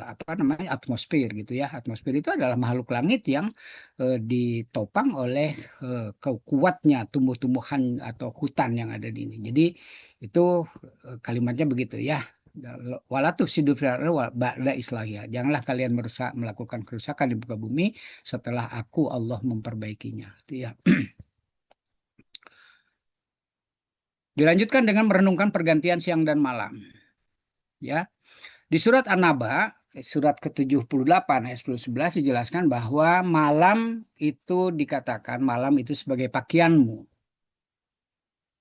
apa namanya atmosfer gitu ya. Atmosfer itu adalah makhluk langit yang ditopang oleh kuatnya tumbuh-tumbuhan atau hutan yang ada di ini. Jadi itu kalimatnya begitu ya. Walatu sidu ba'da islahiyah. Janganlah kalian melakukan kerusakan di muka bumi setelah aku Allah memperbaikinya. Itu ya. Dilanjutkan dengan merenungkan pergantian siang dan malam. Ya. Di surat An-Naba, surat ke-78 ayat 10-11 dijelaskan bahwa malam itu dikatakan malam itu sebagai pakaianmu.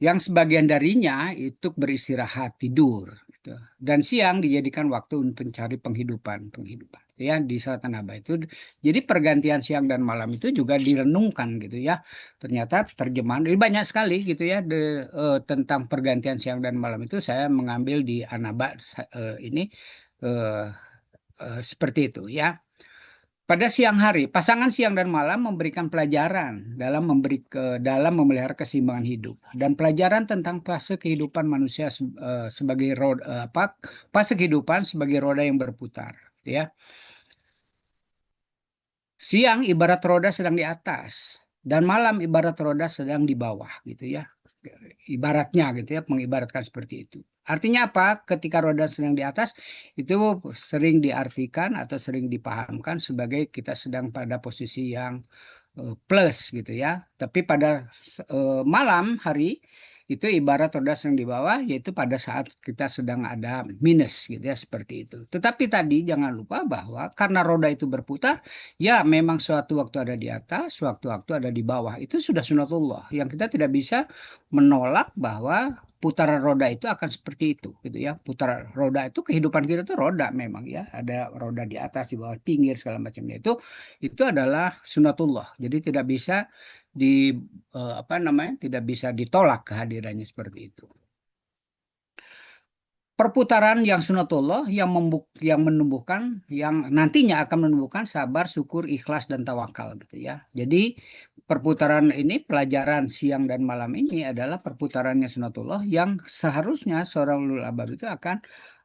Yang sebagian darinya itu beristirahat, tidur. Gitu. Dan siang dijadikan waktu untuk mencari penghidupan. Ya, di surat An-Naba itu. Jadi pergantian siang dan malam itu juga direnungkan gitu ya. Ternyata terjemahan ini banyak sekali gitu ya tentang pergantian siang dan malam itu saya mengambil di An-Naba ini seperti itu ya. Pada siang hari, pasangan siang dan malam memberikan pelajaran dalam memelihara keseimbangan hidup dan pelajaran tentang fase kehidupan manusia sebagai fase kehidupan sebagai roda yang berputar, ya. Siang ibarat roda sedang di atas dan malam ibarat roda sedang di bawah, gitu ya. Ibaratnya gitu ya, mengibaratkan seperti itu. Artinya apa? Ketika roda sedang di atas, itu sering diartikan atau sering dipahamkan sebagai kita sedang pada posisi yang plus gitu ya. Tapi pada malam hari, itu ibarat roda sedang di bawah, yaitu pada saat kita sedang ada minus gitu ya, seperti itu. Tetapi tadi jangan lupa bahwa karena roda itu berputar, ya memang suatu waktu ada di atas, suatu waktu ada di bawah. Itu sudah sunatullah, yang kita tidak bisa menolak bahwa putaran roda itu akan seperti itu gitu ya. Putaran roda itu kehidupan kita itu roda memang ya, ada roda di atas, di bawah, pinggir segala macamnya itu adalah sunatullah. Jadi tidak bisa tidak bisa ditolak kehadirannya seperti itu. perputaran yang sunatullah yang menumbuhkan, yang nantinya akan menumbuhkan sabar, syukur, ikhlas, dan tawakal gitu ya. Jadi perputaran ini, pelajaran siang dan malam ini adalah perputarannya sunatullah yang seharusnya seorang ulul albab itu akan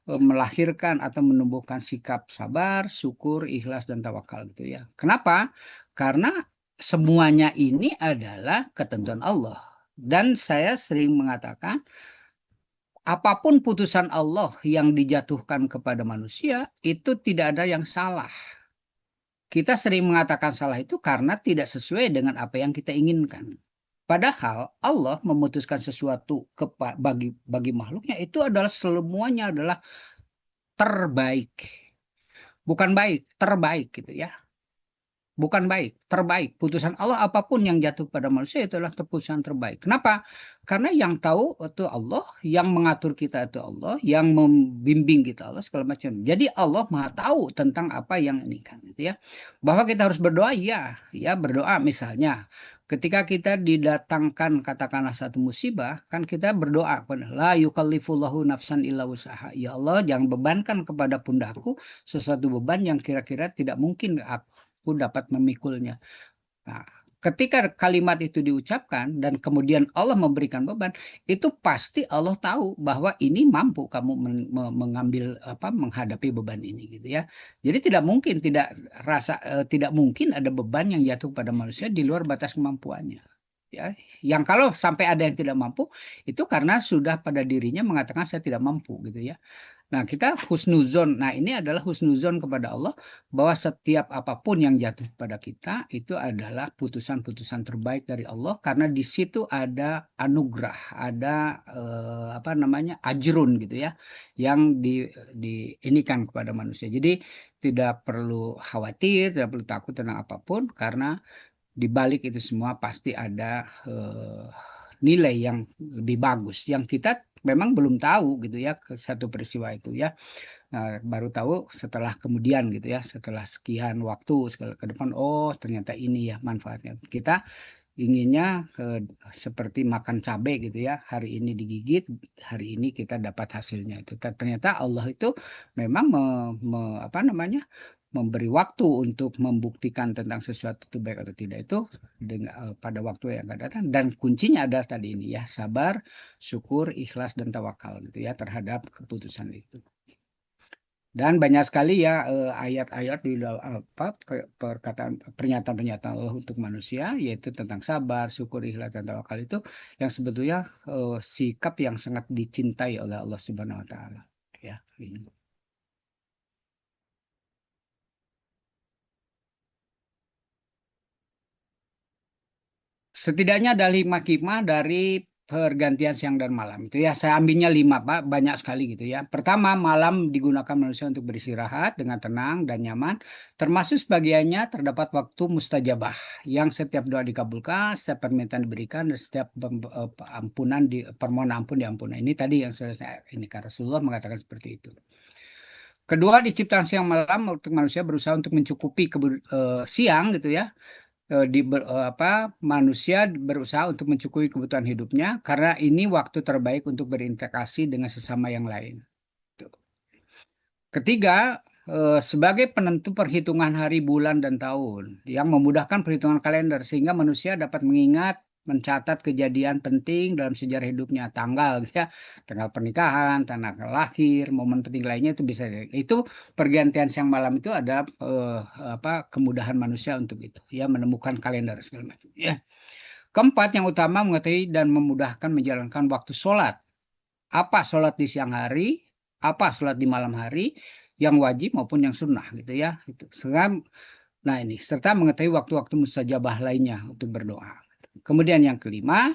melahirkan atau menumbuhkan sikap sabar, syukur, ikhlas, dan tawakal gitu ya. Kenapa? Karena semuanya ini adalah ketentuan Allah. Dan saya sering mengatakan, apapun putusan Allah yang dijatuhkan kepada manusia, itu tidak ada yang salah. Kita sering mengatakan salah itu karena tidak sesuai dengan apa yang kita inginkan. Padahal Allah memutuskan sesuatu bagi makhluknya itu adalah semuanya adalah terbaik. Bukan baik, terbaik gitu ya. Bukan baik, terbaik. Putusan Allah apapun yang jatuh pada manusia itu adalah keputusan terbaik. Kenapa? Karena yang tahu itu Allah, yang mengatur kita itu Allah, yang membimbing kita Allah segala macam. Jadi Allah Maha tahu tentang apa yang ini kan gitu ya. Bahwa kita harus berdoa ya, ya berdoa misalnya ketika kita didatangkan katakanlah satu musibah, kan kita berdoa, la yukallifullahu nafsan illa wusaha. Ya Allah, jangan bebankan kepada pundakku sesuatu beban yang kira-kira tidak mungkin aku dapat memikulnya. Nah, ketika kalimat itu diucapkan dan kemudian Allah memberikan beban, itu pasti Allah tahu bahwa ini mampu kamu mengambil menghadapi beban ini gitu ya. Jadi tidak mungkin ada beban yang jatuh pada manusia di luar batas kemampuannya. Ya, yang kalau sampai ada yang tidak mampu itu karena sudah pada dirinya mengatakan saya tidak mampu gitu ya. Nah, kita husnuzon. Nah, ini adalah husnuzon kepada Allah bahwa setiap apapun yang jatuh pada kita itu adalah putusan-putusan terbaik dari Allah karena di situ ada anugerah, ada ajrun gitu ya yang diinikan kepada manusia. Jadi tidak perlu khawatir, tidak perlu takut tentang apapun karena di balik itu semua pasti ada nilai yang lebih bagus yang kita memang belum tahu gitu ya ke satu peristiwa itu ya. Nah, baru tahu setelah kemudian gitu ya, setelah sekian waktu ke depan, oh ternyata ini ya manfaatnya. Kita inginnya seperti makan cabai gitu ya, hari ini digigit, hari ini kita dapat hasilnya itu. Ternyata Allah itu memang memberi waktu untuk membuktikan tentang sesuatu itu baik atau tidak itu pada waktu yang akan datang, dan kuncinya adalah tadi ini ya, sabar, syukur, ikhlas, dan tawakal gitu ya terhadap keputusan itu. Dan banyak sekali ya ayat-ayat di perkataan pernyataan-pernyataan Allah untuk manusia, yaitu tentang sabar, syukur, ikhlas, dan tawakal itu yang sebetulnya sikap yang sangat dicintai oleh Allah Subhanahu wa taala ya. Setidaknya ada 5 hikmah dari pergantian siang dan malam itu ya. Saya ambilnya 5 Pak, banyak sekali gitu ya. Pertama, malam digunakan manusia untuk beristirahat dengan tenang dan nyaman, termasuk sebagiannya terdapat waktu mustajabah yang setiap doa dikabulkan, setiap permintaan diberikan, dan setiap permohonan ampun diampuni. Ini tadi yang saya ini kan Rasulullah mengatakan seperti itu. Kedua, diciptakan siang malam untuk manusia berusaha untuk mencukupi siang gitu ya. Manusia berusaha untuk mencukupi kebutuhan hidupnya karena ini waktu terbaik untuk berinteraksi dengan sesama yang lain. Ketiga, sebagai penentu perhitungan hari, bulan, dan tahun yang memudahkan perhitungan kalender sehingga manusia dapat mengingat, mencatat kejadian penting dalam sejarah hidupnya, tanggal ya, tanggal pernikahan, tanggal lahir, momen penting lainnya itu bisa. Itu pergantian siang malam itu ada kemudahan manusia untuk itu ya, menemukan kalender segala macam ya. Keempat, yang utama mengetahui dan memudahkan menjalankan waktu sholat. Apa sholat di siang hari, apa sholat di malam hari, yang wajib maupun yang sunnah gitu ya. Nah ini serta mengetahui waktu-waktu mustajabah lainnya untuk berdoa. Kemudian yang kelima,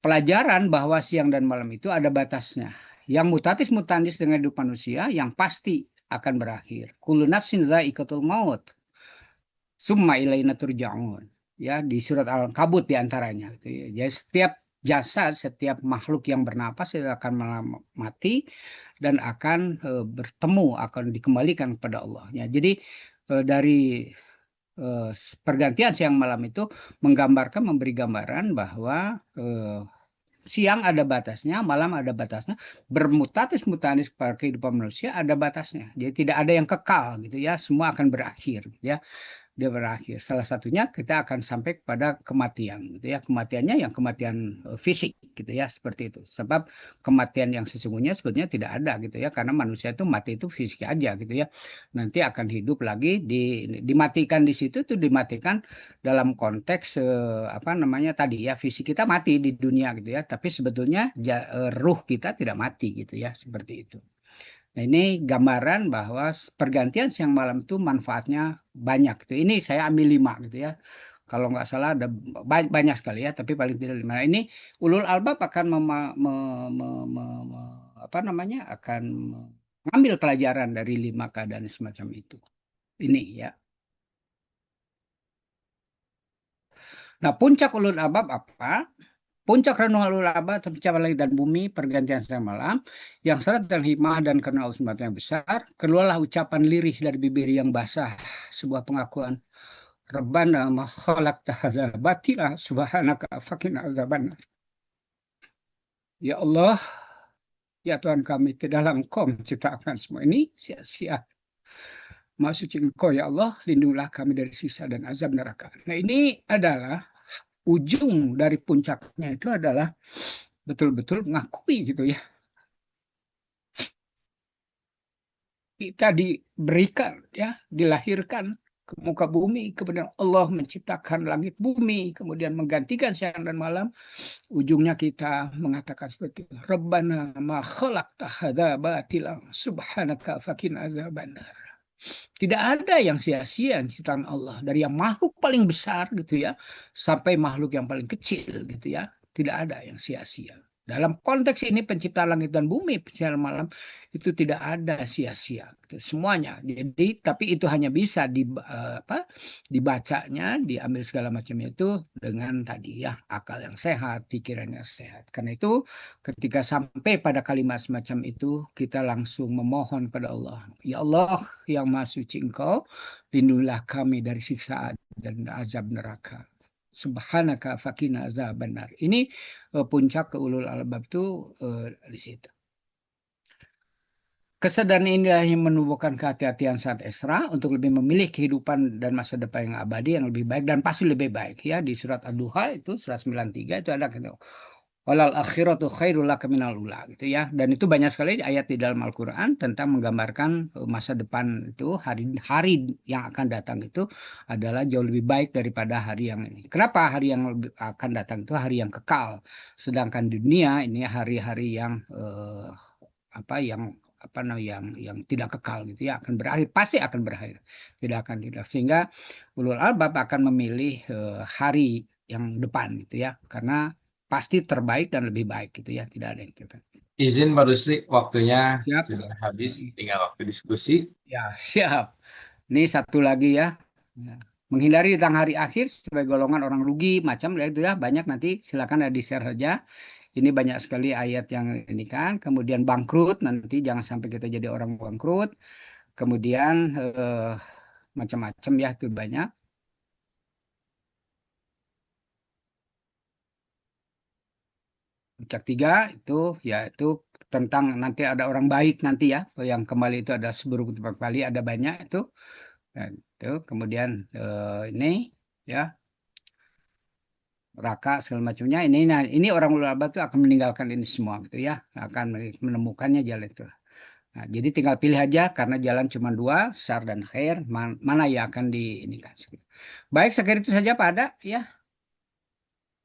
pelajaran bahwa siang dan malam itu ada batasnya. Yang mutatis mutandis dengan hidup manusia yang pasti akan berakhir. Kullu nafsin dha'iqatul maut. Summa ilaina turja'un. Ya, di surat Al-Ankabut diantaranya. Gitu ya. Jadi setiap jasad, setiap makhluk yang bernapas itu akan mati dan akan bertemu, akan dikembalikan kepada Allah. Ya, jadi dari pergantian siang malam itu memberi gambaran bahwa siang ada batasnya, malam ada batasnya, bermutatis mutatis pada kehidupan manusia ada batasnya. Jadi tidak ada yang kekal gitu ya, semua akan berakhir gitu ya. Dia berakhir. Salah satunya kita akan sampai kepada kematian gitu ya. Kematiannya yang kematian fisik gitu ya, seperti itu. Sebab kematian yang sesungguhnya sebetulnya tidak ada gitu ya, karena manusia itu mati itu fisik aja gitu ya. Nanti akan hidup lagi dimatikan di situ tuh, dimatikan dalam konteks apa namanya tadi ya, fisik kita mati di dunia gitu ya, tapi sebetulnya ruh kita tidak mati gitu ya, seperti itu. Nah, ini gambaran bahwa pergantian siang malam itu manfaatnya banyak. Gitu. Ini saya ambil 5 gitu ya. Kalau nggak salah ada banyak sekali ya, tapi paling tidak 5. Nah, ini ulul albab akan apa namanya, akan mengambil pelajaran dari 5 keadaan semacam itu. Ini ya. Nah, puncak ulul albab apa? Puncak renungan ulul albab tercapai langit dan bumi, pergantian siang malam, yang syarat dan hikmah dan karena Allah yang besar, keluarlah ucapan lirih dari bibir yang basah, sebuah pengakuan. Rabbana ma khalaqta hadza batila subhanaka faqina azabannar. Ya Allah, ya Tuhan kami, tidaklah Engkau menciptakan semua ini sia-sia. Maha suci Engkau ya Allah, lindungilah kami dari siksa dan azab neraka. Nah, ini adalah ujung dari puncaknya itu adalah betul-betul mengakui gitu ya. Kita diberikan ya, dilahirkan ke muka bumi, kemudian Allah menciptakan langit bumi, kemudian menggantikan siang dan malam. Ujungnya kita mengatakan seperti itu. Rabbana ma khalaqta hadza batila subhanaka faqina azabannar. Tidak ada yang sia-sia ciptaan Allah, dari yang makhluk paling besar gitu ya sampai makhluk yang paling kecil gitu ya. Tidak ada yang sia-sia. Dalam konteks ini penciptaan langit dan bumi, siang malam itu tidak ada sia-sia gitu, semuanya. Jadi tapi itu hanya bisa dibacanya, diambil segala macamnya itu dengan tadi ya akal yang sehat, pikiran yang sehat. Karena itu ketika sampai pada kalimat semacam itu, kita langsung memohon pada Allah. Ya Allah yang Maha Suci Engkau, lindungilah kami dari siksa dan azab neraka. Subhanaka faqina azabannar. Ini puncak ke ulul albab itu di situ. Kesadaran inilah yang menumbuhkan kehati-hatian saat Isra untuk lebih memilih kehidupan dan masa depan yang abadi yang lebih baik dan pasti lebih baik ya. Di surat Ad-Duha itu surat 93 itu ada gitu. Walal akhiratu khairul laka minal ula gitu ya. Dan itu banyak sekali ayat di dalam Al-Qur'an tentang menggambarkan masa depan itu, hari yang akan datang itu adalah jauh lebih baik daripada hari yang ini. Kenapa hari yang akan datang itu hari yang kekal, sedangkan di dunia ini hari-hari yang apa yang tidak kekal gitu ya, akan berakhir, pasti akan berakhir, tidak sehingga ulul albab akan memilih hari yang depan gitu ya, karena pasti terbaik dan lebih baik gitu ya, tidak ada yang kita. Izin Pak Rusli, waktunya Siap. sudah habis, tinggal waktu diskusi. Ya, siap. Ini satu lagi ya. Ya. Menghindari tentang hari akhir sebagai golongan orang rugi, macam ya itu ya, banyak, nanti silakan di share saja. Ini banyak sekali ayat yang ini kan. Kemudian bangkrut, nanti jangan sampai kita jadi orang bangkrut. Kemudian macam-macam ya, itu banyak. Puncak 3 itu ya itu tentang nanti ada orang baik nanti ya, yang kembali itu ada seburuk tempat kembali, ada banyak itu. Dan itu kemudian ini ya neraka segala macamnya ini. Nah, ini orang ulul albab itu akan meninggalkan ini semua gitu ya, akan menemukannya jalan itu. Nah, jadi tinggal pilih aja karena jalan cuma 2, syar dan khair, mana yang akan diinikan. Baik, sekira itu saja Pak Ada ya.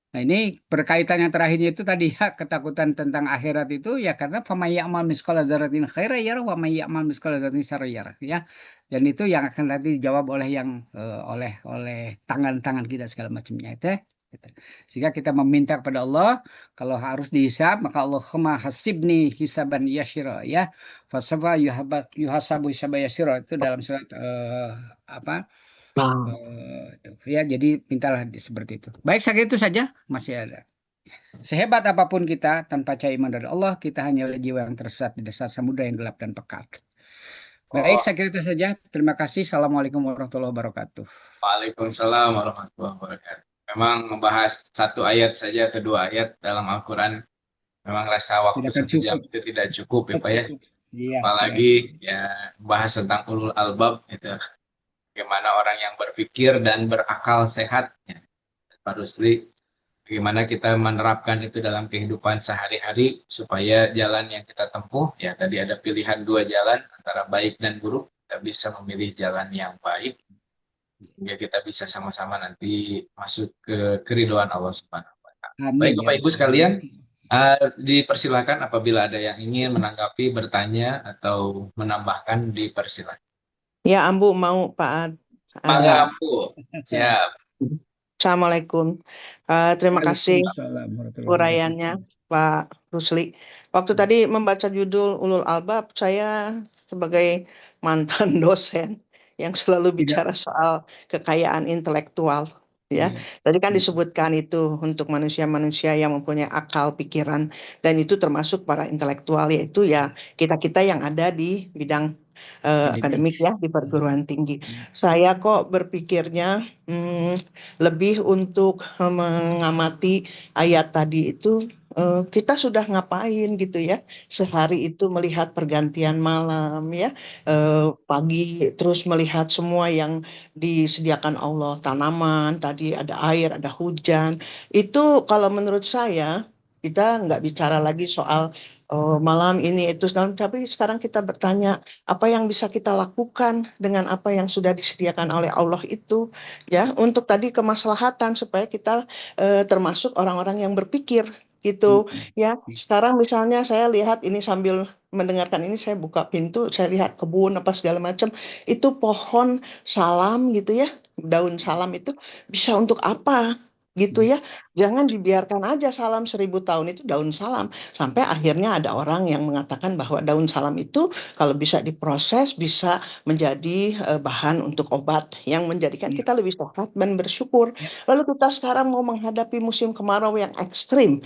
Nah, ini berkaitan yang terakhirnya itu tadi ya, ketakutan tentang akhirat itu ya, karena faman ya'mal misqala dzarratin khairan yarah wa may ya'mal misqala dzarratin syarran yarah ya. Dan itu yang akan tadi dijawab oleh yang oleh tangan-tangan kita segala macamnya itu. Gitu. Sehingga kita meminta kepada Allah, kalau harus dihisab maka Allahumma hasibni hisaban yasira ya. Fasafa yuhasabu hisaban yasira, itu dalam surat apa? Ya, jadi mintalah seperti itu. Baik, saya itu saja, masih ada. Sehebat apapun kita, tanpa cahaya iman dari Allah, kita hanyalah jiwa yang tersesat di dasar samudra yang gelap dan pekat. Baik, saya itu saja. Terima kasih. Assalamualaikum warahmatullahi wabarakatuh. Waalaikumsalam warahmatullahi wabarakatuh. Memang membahas satu ayat saja, kedua ayat dalam Al-Quran memang rasa waktu Tidak akan 1 jam cukup. itu tidak cukup ya Pak ya. Cukup. Iya, tidak Apalagi cukup. ya bahas tentang ulul albab itu. Bagaimana orang yang berpikir dan berakal sehat ya. Pak Rusli, bagaimana kita menerapkan itu dalam kehidupan sehari-hari supaya jalan yang kita tempuh, ya tadi ada pilihan 2 jalan antara baik dan buruk, kita bisa memilih jalan yang baik, sehingga kita bisa sama-sama nanti masuk ke keridhaan Allah Subhanahu wa Ta'ala. Baik Amin ya Bapak Ibu Allah. sekalian, dipersilakan apabila ada yang ingin menanggapi, bertanya, atau menambahkan, dipersilakan. Ya, Ambu mau Pak Mangga Adab. Bu, siap. Assalamualaikum. Terima kasih Waalaikumsalam warahmatullahi uraiannya wabarakatuh. Pak Rusli. Waktu tadi membaca judul Ulul Albab, saya sebagai mantan dosen yang selalu Tidak. bicara soal kekayaan intelektual. Ya, Iya. tadi kan disebutkan itu untuk manusia-manusia yang mempunyai akal pikiran dan itu termasuk para intelektual, yaitu ya kita-kita yang ada di bidang akademik ya di perguruan tinggi. Saya kok berpikirnya lebih untuk mengamati ayat tadi itu, kita sudah ngapain gitu ya sehari itu melihat pergantian malam ya, pagi terus melihat semua yang disediakan Allah, tanaman tadi ada air ada hujan. Itu kalau menurut saya kita nggak bicara lagi soal malam ini itu, tapi sekarang kita bertanya apa yang bisa kita lakukan dengan apa yang sudah disediakan oleh Allah itu ya untuk tadi kemaslahatan supaya kita termasuk orang-orang yang berpikir gitu ya. Sekarang misalnya saya lihat ini sambil mendengarkan ini saya buka pintu saya lihat kebun apa segala macam itu pohon salam gitu ya, daun salam itu bisa untuk apa gitu ya. Jangan dibiarkan aja salam 1000 tahun itu daun salam sampai akhirnya ada orang yang mengatakan bahwa daun salam itu kalau bisa diproses bisa menjadi bahan untuk obat yang menjadikan kita lebih sehat dan bersyukur. Lalu kita sekarang mau menghadapi musim kemarau yang ekstrim.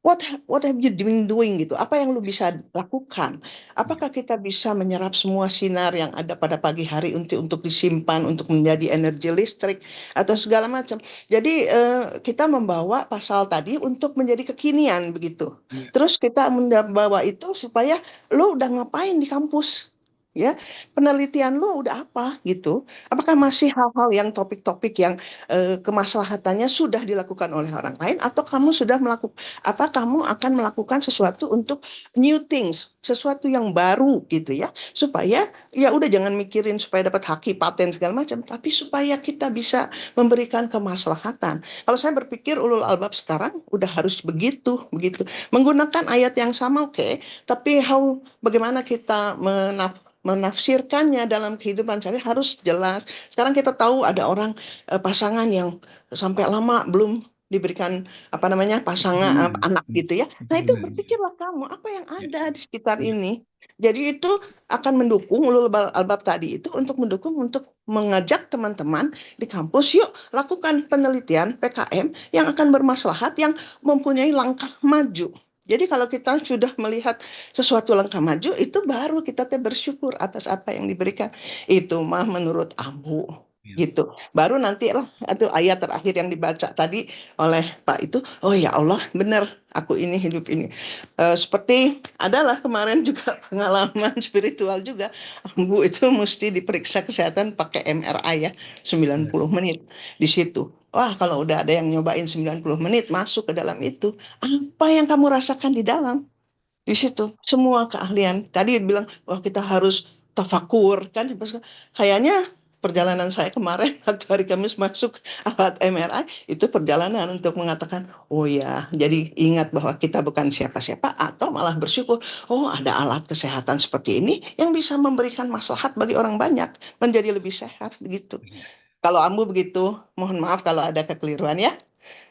What have you been doing gitu? Apa yang lu bisa lakukan? Apakah kita bisa menyerap semua sinar yang ada pada pagi hari untuk disimpan untuk menjadi energi listrik atau segala macam? Jadi kita membawa pasal tadi untuk menjadi kekinian begitu. Terus kita membawa itu supaya lo udah ngapain di kampus? Ya, penelitian lo udah apa gitu? Apakah masih hal-hal yang topik-topik yang kemaslahatannya sudah dilakukan oleh orang lain atau kamu sudah melakukan apa kamu akan melakukan sesuatu untuk new things, sesuatu yang baru gitu ya. Supaya ya udah jangan mikirin supaya dapat haki, paten segala macam, tapi supaya kita bisa memberikan kemaslahatan. Kalau saya berpikir ulul albab sekarang udah harus begitu, begitu. Menggunakan ayat yang sama oke, tapi bagaimana kita menafsirkannya dalam kehidupan sehari harus jelas. Sekarang kita tahu ada orang pasangan yang sampai lama belum diberikan apa namanya pasangan anak gitu ya. Nah itu berpikirlah kamu apa yang ada di sekitar ini. Jadi itu akan mendukung ulul albab tadi itu untuk mendukung untuk mengajak teman-teman di kampus yuk lakukan penelitian PKM yang akan bermaslahat yang mempunyai langkah maju. Jadi kalau kita sudah melihat sesuatu langkah maju itu baru kita bersyukur atas apa yang diberikan. Itu mah menurut Ambu gitu. Baru nanti lah itu ayat terakhir yang dibaca tadi oleh Pak itu, oh ya Allah benar aku ini hidup ini. Seperti adalah kemarin juga pengalaman spiritual juga. Ambu itu mesti diperiksa kesehatan pakai MRI ya 90 menit di situ. Wah, kalau udah ada yang nyobain 90 menit masuk ke dalam itu, apa yang kamu rasakan di dalam? Di situ semua keahlian. Tadi bilang, wah kita harus tafakur kan. Kayaknya perjalanan saya kemarin waktu hari Kamis masuk alat MRI itu perjalanan untuk mengatakan, oh ya, jadi ingat bahwa kita bukan siapa-siapa atau malah bersyukur, oh ada alat kesehatan seperti ini yang bisa memberikan maslahat bagi orang banyak menjadi lebih sehat begitu. Kalau Ambu begitu, mohon maaf kalau ada kekeliruan ya.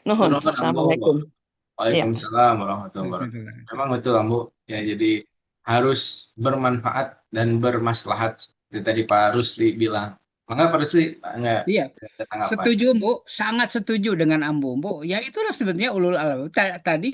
Nuhun. Nuhun, Ambu. Assalamualaikum. Ya. Waalaikumsalam warahmatullahi wabarakatuh. Memang betul Ambu. Ya, jadi harus bermanfaat dan bermaslahat. Seperti tadi Pak Rusli bilang, Maka Pak Rusli, nggak Iya, ada tanggapan. setuju, Bu. Sangat setuju dengan Ambu, Bu. Ya itulah sebenarnya ulul albab. Tadi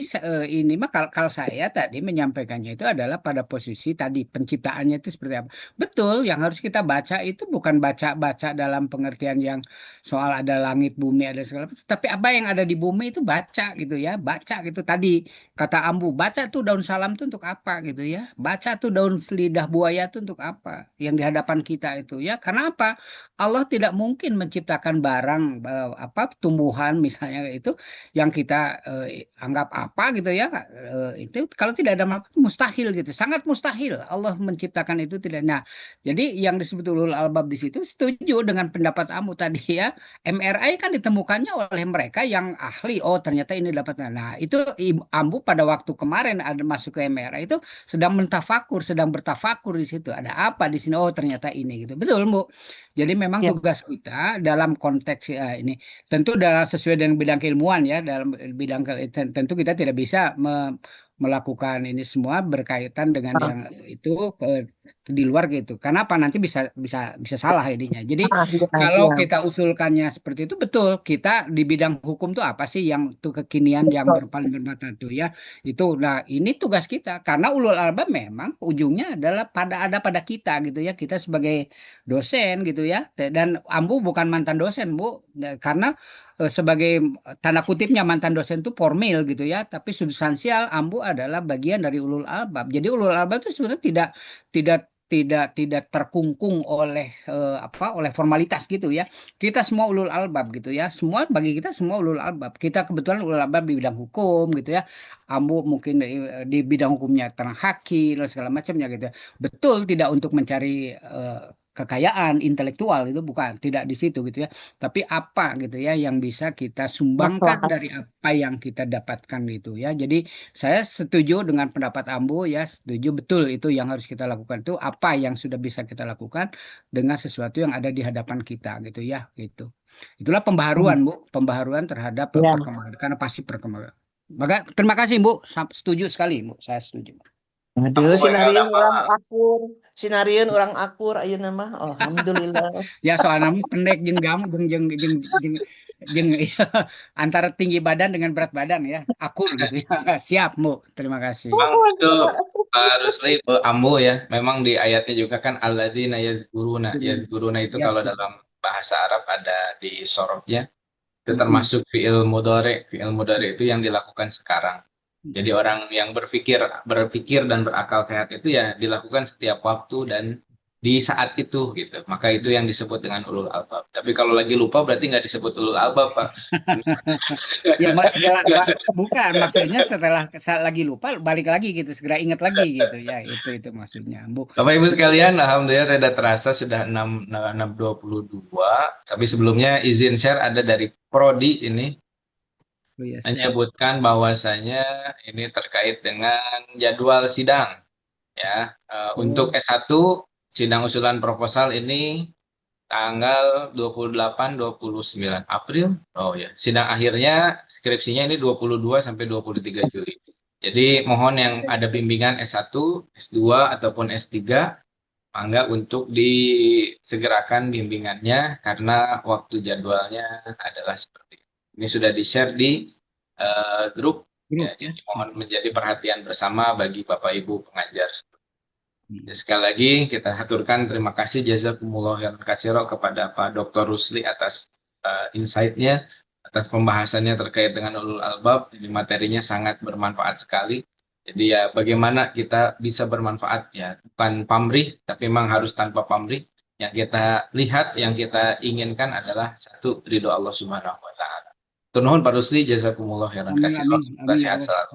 ini mah kalau saya tadi menyampaikannya itu adalah pada posisi tadi penciptaannya itu seperti apa. Betul, yang harus kita baca itu bukan baca-baca dalam pengertian yang soal ada langit, bumi, ada segala macam. Tapi apa yang ada di bumi itu baca gitu ya. Baca gitu tadi kata Ambu, baca tuh daun salam tuh untuk apa gitu ya. Baca tuh daun lidah buaya tuh untuk apa. Yang di hadapan kita itu ya. Karena apa? Allah tidak mungkin menciptakan barang apa tumbuhan misalnya itu yang kita anggap apa gitu ya itu kalau tidak ada makhluk itu mustahil gitu sangat mustahil Allah menciptakan itu tidak. Nah, jadi yang disebut ulul albab di situ setuju dengan pendapat Amu tadi ya. MRI kan ditemukannya oleh mereka yang ahli, oh ternyata ini dapat. Nah itu Ambu pada waktu kemarin ada masuk ke MRI itu sedang mentafakur, sedang bertafakur di situ ada apa di sini, oh ternyata ini gitu, betul Bu. Jadi memang Ya, tugas kita dalam konteks ini tentu dalam sesuai dengan bidang keilmuan ya dalam bidang tentu kita tidak bisa melakukan ini semua berkaitan dengan ah, yang itu di luar gitu. Karena apa nanti bisa bisa bisa salah ininya. Jadi ya, kalau ya, kita usulkannya seperti itu betul kita di bidang hukum tuh apa sih yang tuh kekinian yang betul. paling bermanfaat tuh ya itu. Nah ini tugas kita karena ulul albab memang ujungnya adalah pada kita gitu ya kita sebagai dosen gitu ya. Dan Ambu bukan mantan dosen, Bu. Karena sebagai tanda kutipnya mantan dosen itu formil gitu ya, tapi substansial Ambu adalah bagian dari ulul albab. Jadi ulul albab itu sebetulnya tidak tidak terkungkung oleh apa oleh formalitas gitu ya. Kita semua ulul albab gitu ya. Semua bagi kita semua ulul albab. Kita kebetulan ulul albab di bidang hukum gitu ya. Ambu mungkin di bidang hukumnya terang hakim dan segala macamnya gitu ya. Betul tidak untuk mencari kekayaan intelektual itu bukan tidak di situ gitu ya tapi apa gitu ya yang bisa kita sumbangkan Maslahat. dari apa yang kita dapatkan gitu ya jadi saya setuju dengan pendapat Ambo ya setuju betul itu yang harus kita lakukan itu apa yang sudah bisa kita lakukan dengan sesuatu yang ada di hadapan kita gitu ya gitu itulah Hmm. pembaharuan Bu pembaharuan terhadap Ya, perkembangan karena pasti perkembangan maka terima kasih Bu setuju sekali Bu saya setuju. aduh, Aku bakal sinarian nambah. orang akur, sinarian orang akur, ayo nama, alhamdulillah. Ya soalnya pendek jeng gam jeng jeng jeng jeng jeng iya, antara tinggi badan dengan berat badan ya akur gitu ya siap Bu terima kasih. Memang itu Pak Rusli, Ambo ya. Memang di ayatnya juga kan alladzina yazkuruna. Yazkuruna itu Ya kalau setuju. dalam bahasa Arab ada di sorofnya. Itu Mm-mm. termasuk fi'il mudhari. Fi'il mudhari itu yang dilakukan sekarang. Jadi Mm-mm. orang yang berpikir dan berakal sehat itu ya dilakukan setiap waktu dan di saat itu gitu. Maka itu yang disebut dengan ulul albab. Tapi kalau lagi lupa berarti nggak disebut ulul albab, Pak. Ya bukan maksudnya setelah lagi lupa balik lagi gitu segera ingat lagi gitu ya itu maksudnya Bu. Bapak Ibu sekalian, alhamdulillah tidak terasa sudah 6.22. Tapi sebelumnya izin share ada dari Prodi ini Oh ya siap. menyebutkan bahwasanya ini terkait dengan jadwal sidang ya. Untuk Oh, S1 sidang usulan proposal ini tanggal 28-29 April. Oh ya, sidang akhirnya skripsinya ini 22 sampai 23 Juli. Jadi mohon yang ada bimbingan S1, S2 ataupun S3 mangga untuk disegerakan bimbingannya karena waktu jadwalnya adalah seperti ini. Ini sudah di-share di grup ya, grup ya. jadi mohon menjadi perhatian bersama bagi Bapak Ibu pengajar. Mm. Ya, sekali lagi kita haturkan terima kasih jazakumullah khairan katsira kepada Pak Dr. Rusli atas insight-nya, atas pembahasannya terkait dengan ulul albab. Ini materinya sangat bermanfaat sekali. Jadi ya bagaimana kita bisa bermanfaat ya, bukan pamrih, tapi memang harus tanpa pamrih. Yang kita lihat, yang kita inginkan adalah satu ridho Allah Subhanahu wa taala. Turnuhun Pak Rusli jazakumullah khairan Amin katsira. amin Semoga amin ya sehat Allah. selalu.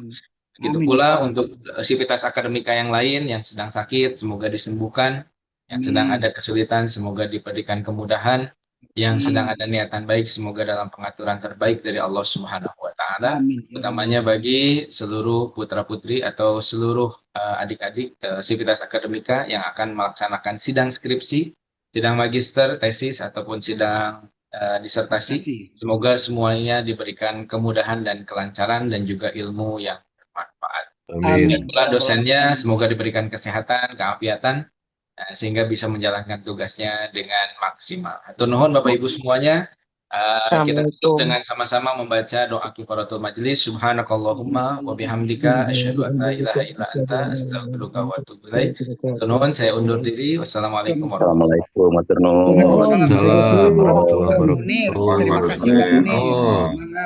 Begitu Amin pula insya Allah. untuk sivitas akademika yang lain yang sedang sakit, semoga disembuhkan. Yang sedang Amin. ada kesulitan, semoga diberikan kemudahan. Yang sedang Amin. ada niatan baik, semoga dalam pengaturan terbaik dari Allah Subhanahu wa Ta'ala. Amin ya Rabbal Utamanya alamin. bagi seluruh putra-putri atau seluruh adik-adik sivitas akademika yang akan melaksanakan sidang skripsi, sidang magister, tesis, ataupun sidang Terima disertasi. kasih. Semoga semuanya diberikan kemudahan dan kelancaran dan juga ilmu yang bermanfaat. Amin. Dan Amin ya pula Rabbal dosennya alamin. semoga diberikan kesehatan, keafiatan, sehingga bisa menjalankan tugasnya dengan maksimal. Hatur nuhun Bapak Ibu semuanya. Kita tutup Assalamualaikum. dengan sama-sama membaca doa kifaratul majelis. Subhanakallahumma wa bihamdika asyhadu an la ilaha illa anta astaghfiruka wa atubu ilaik. Hatur nuhun, saya undur diri. Wassalamualaikum warahmatullahi Assalamualaikum warahmatullahi wabarakatuh. Waalaikumsalam Waalaikumsalam warahmatullahi warahmatullahi wabarakatuh. Munir, terima kasih Pak wabarakatuh. Munir. Semangat.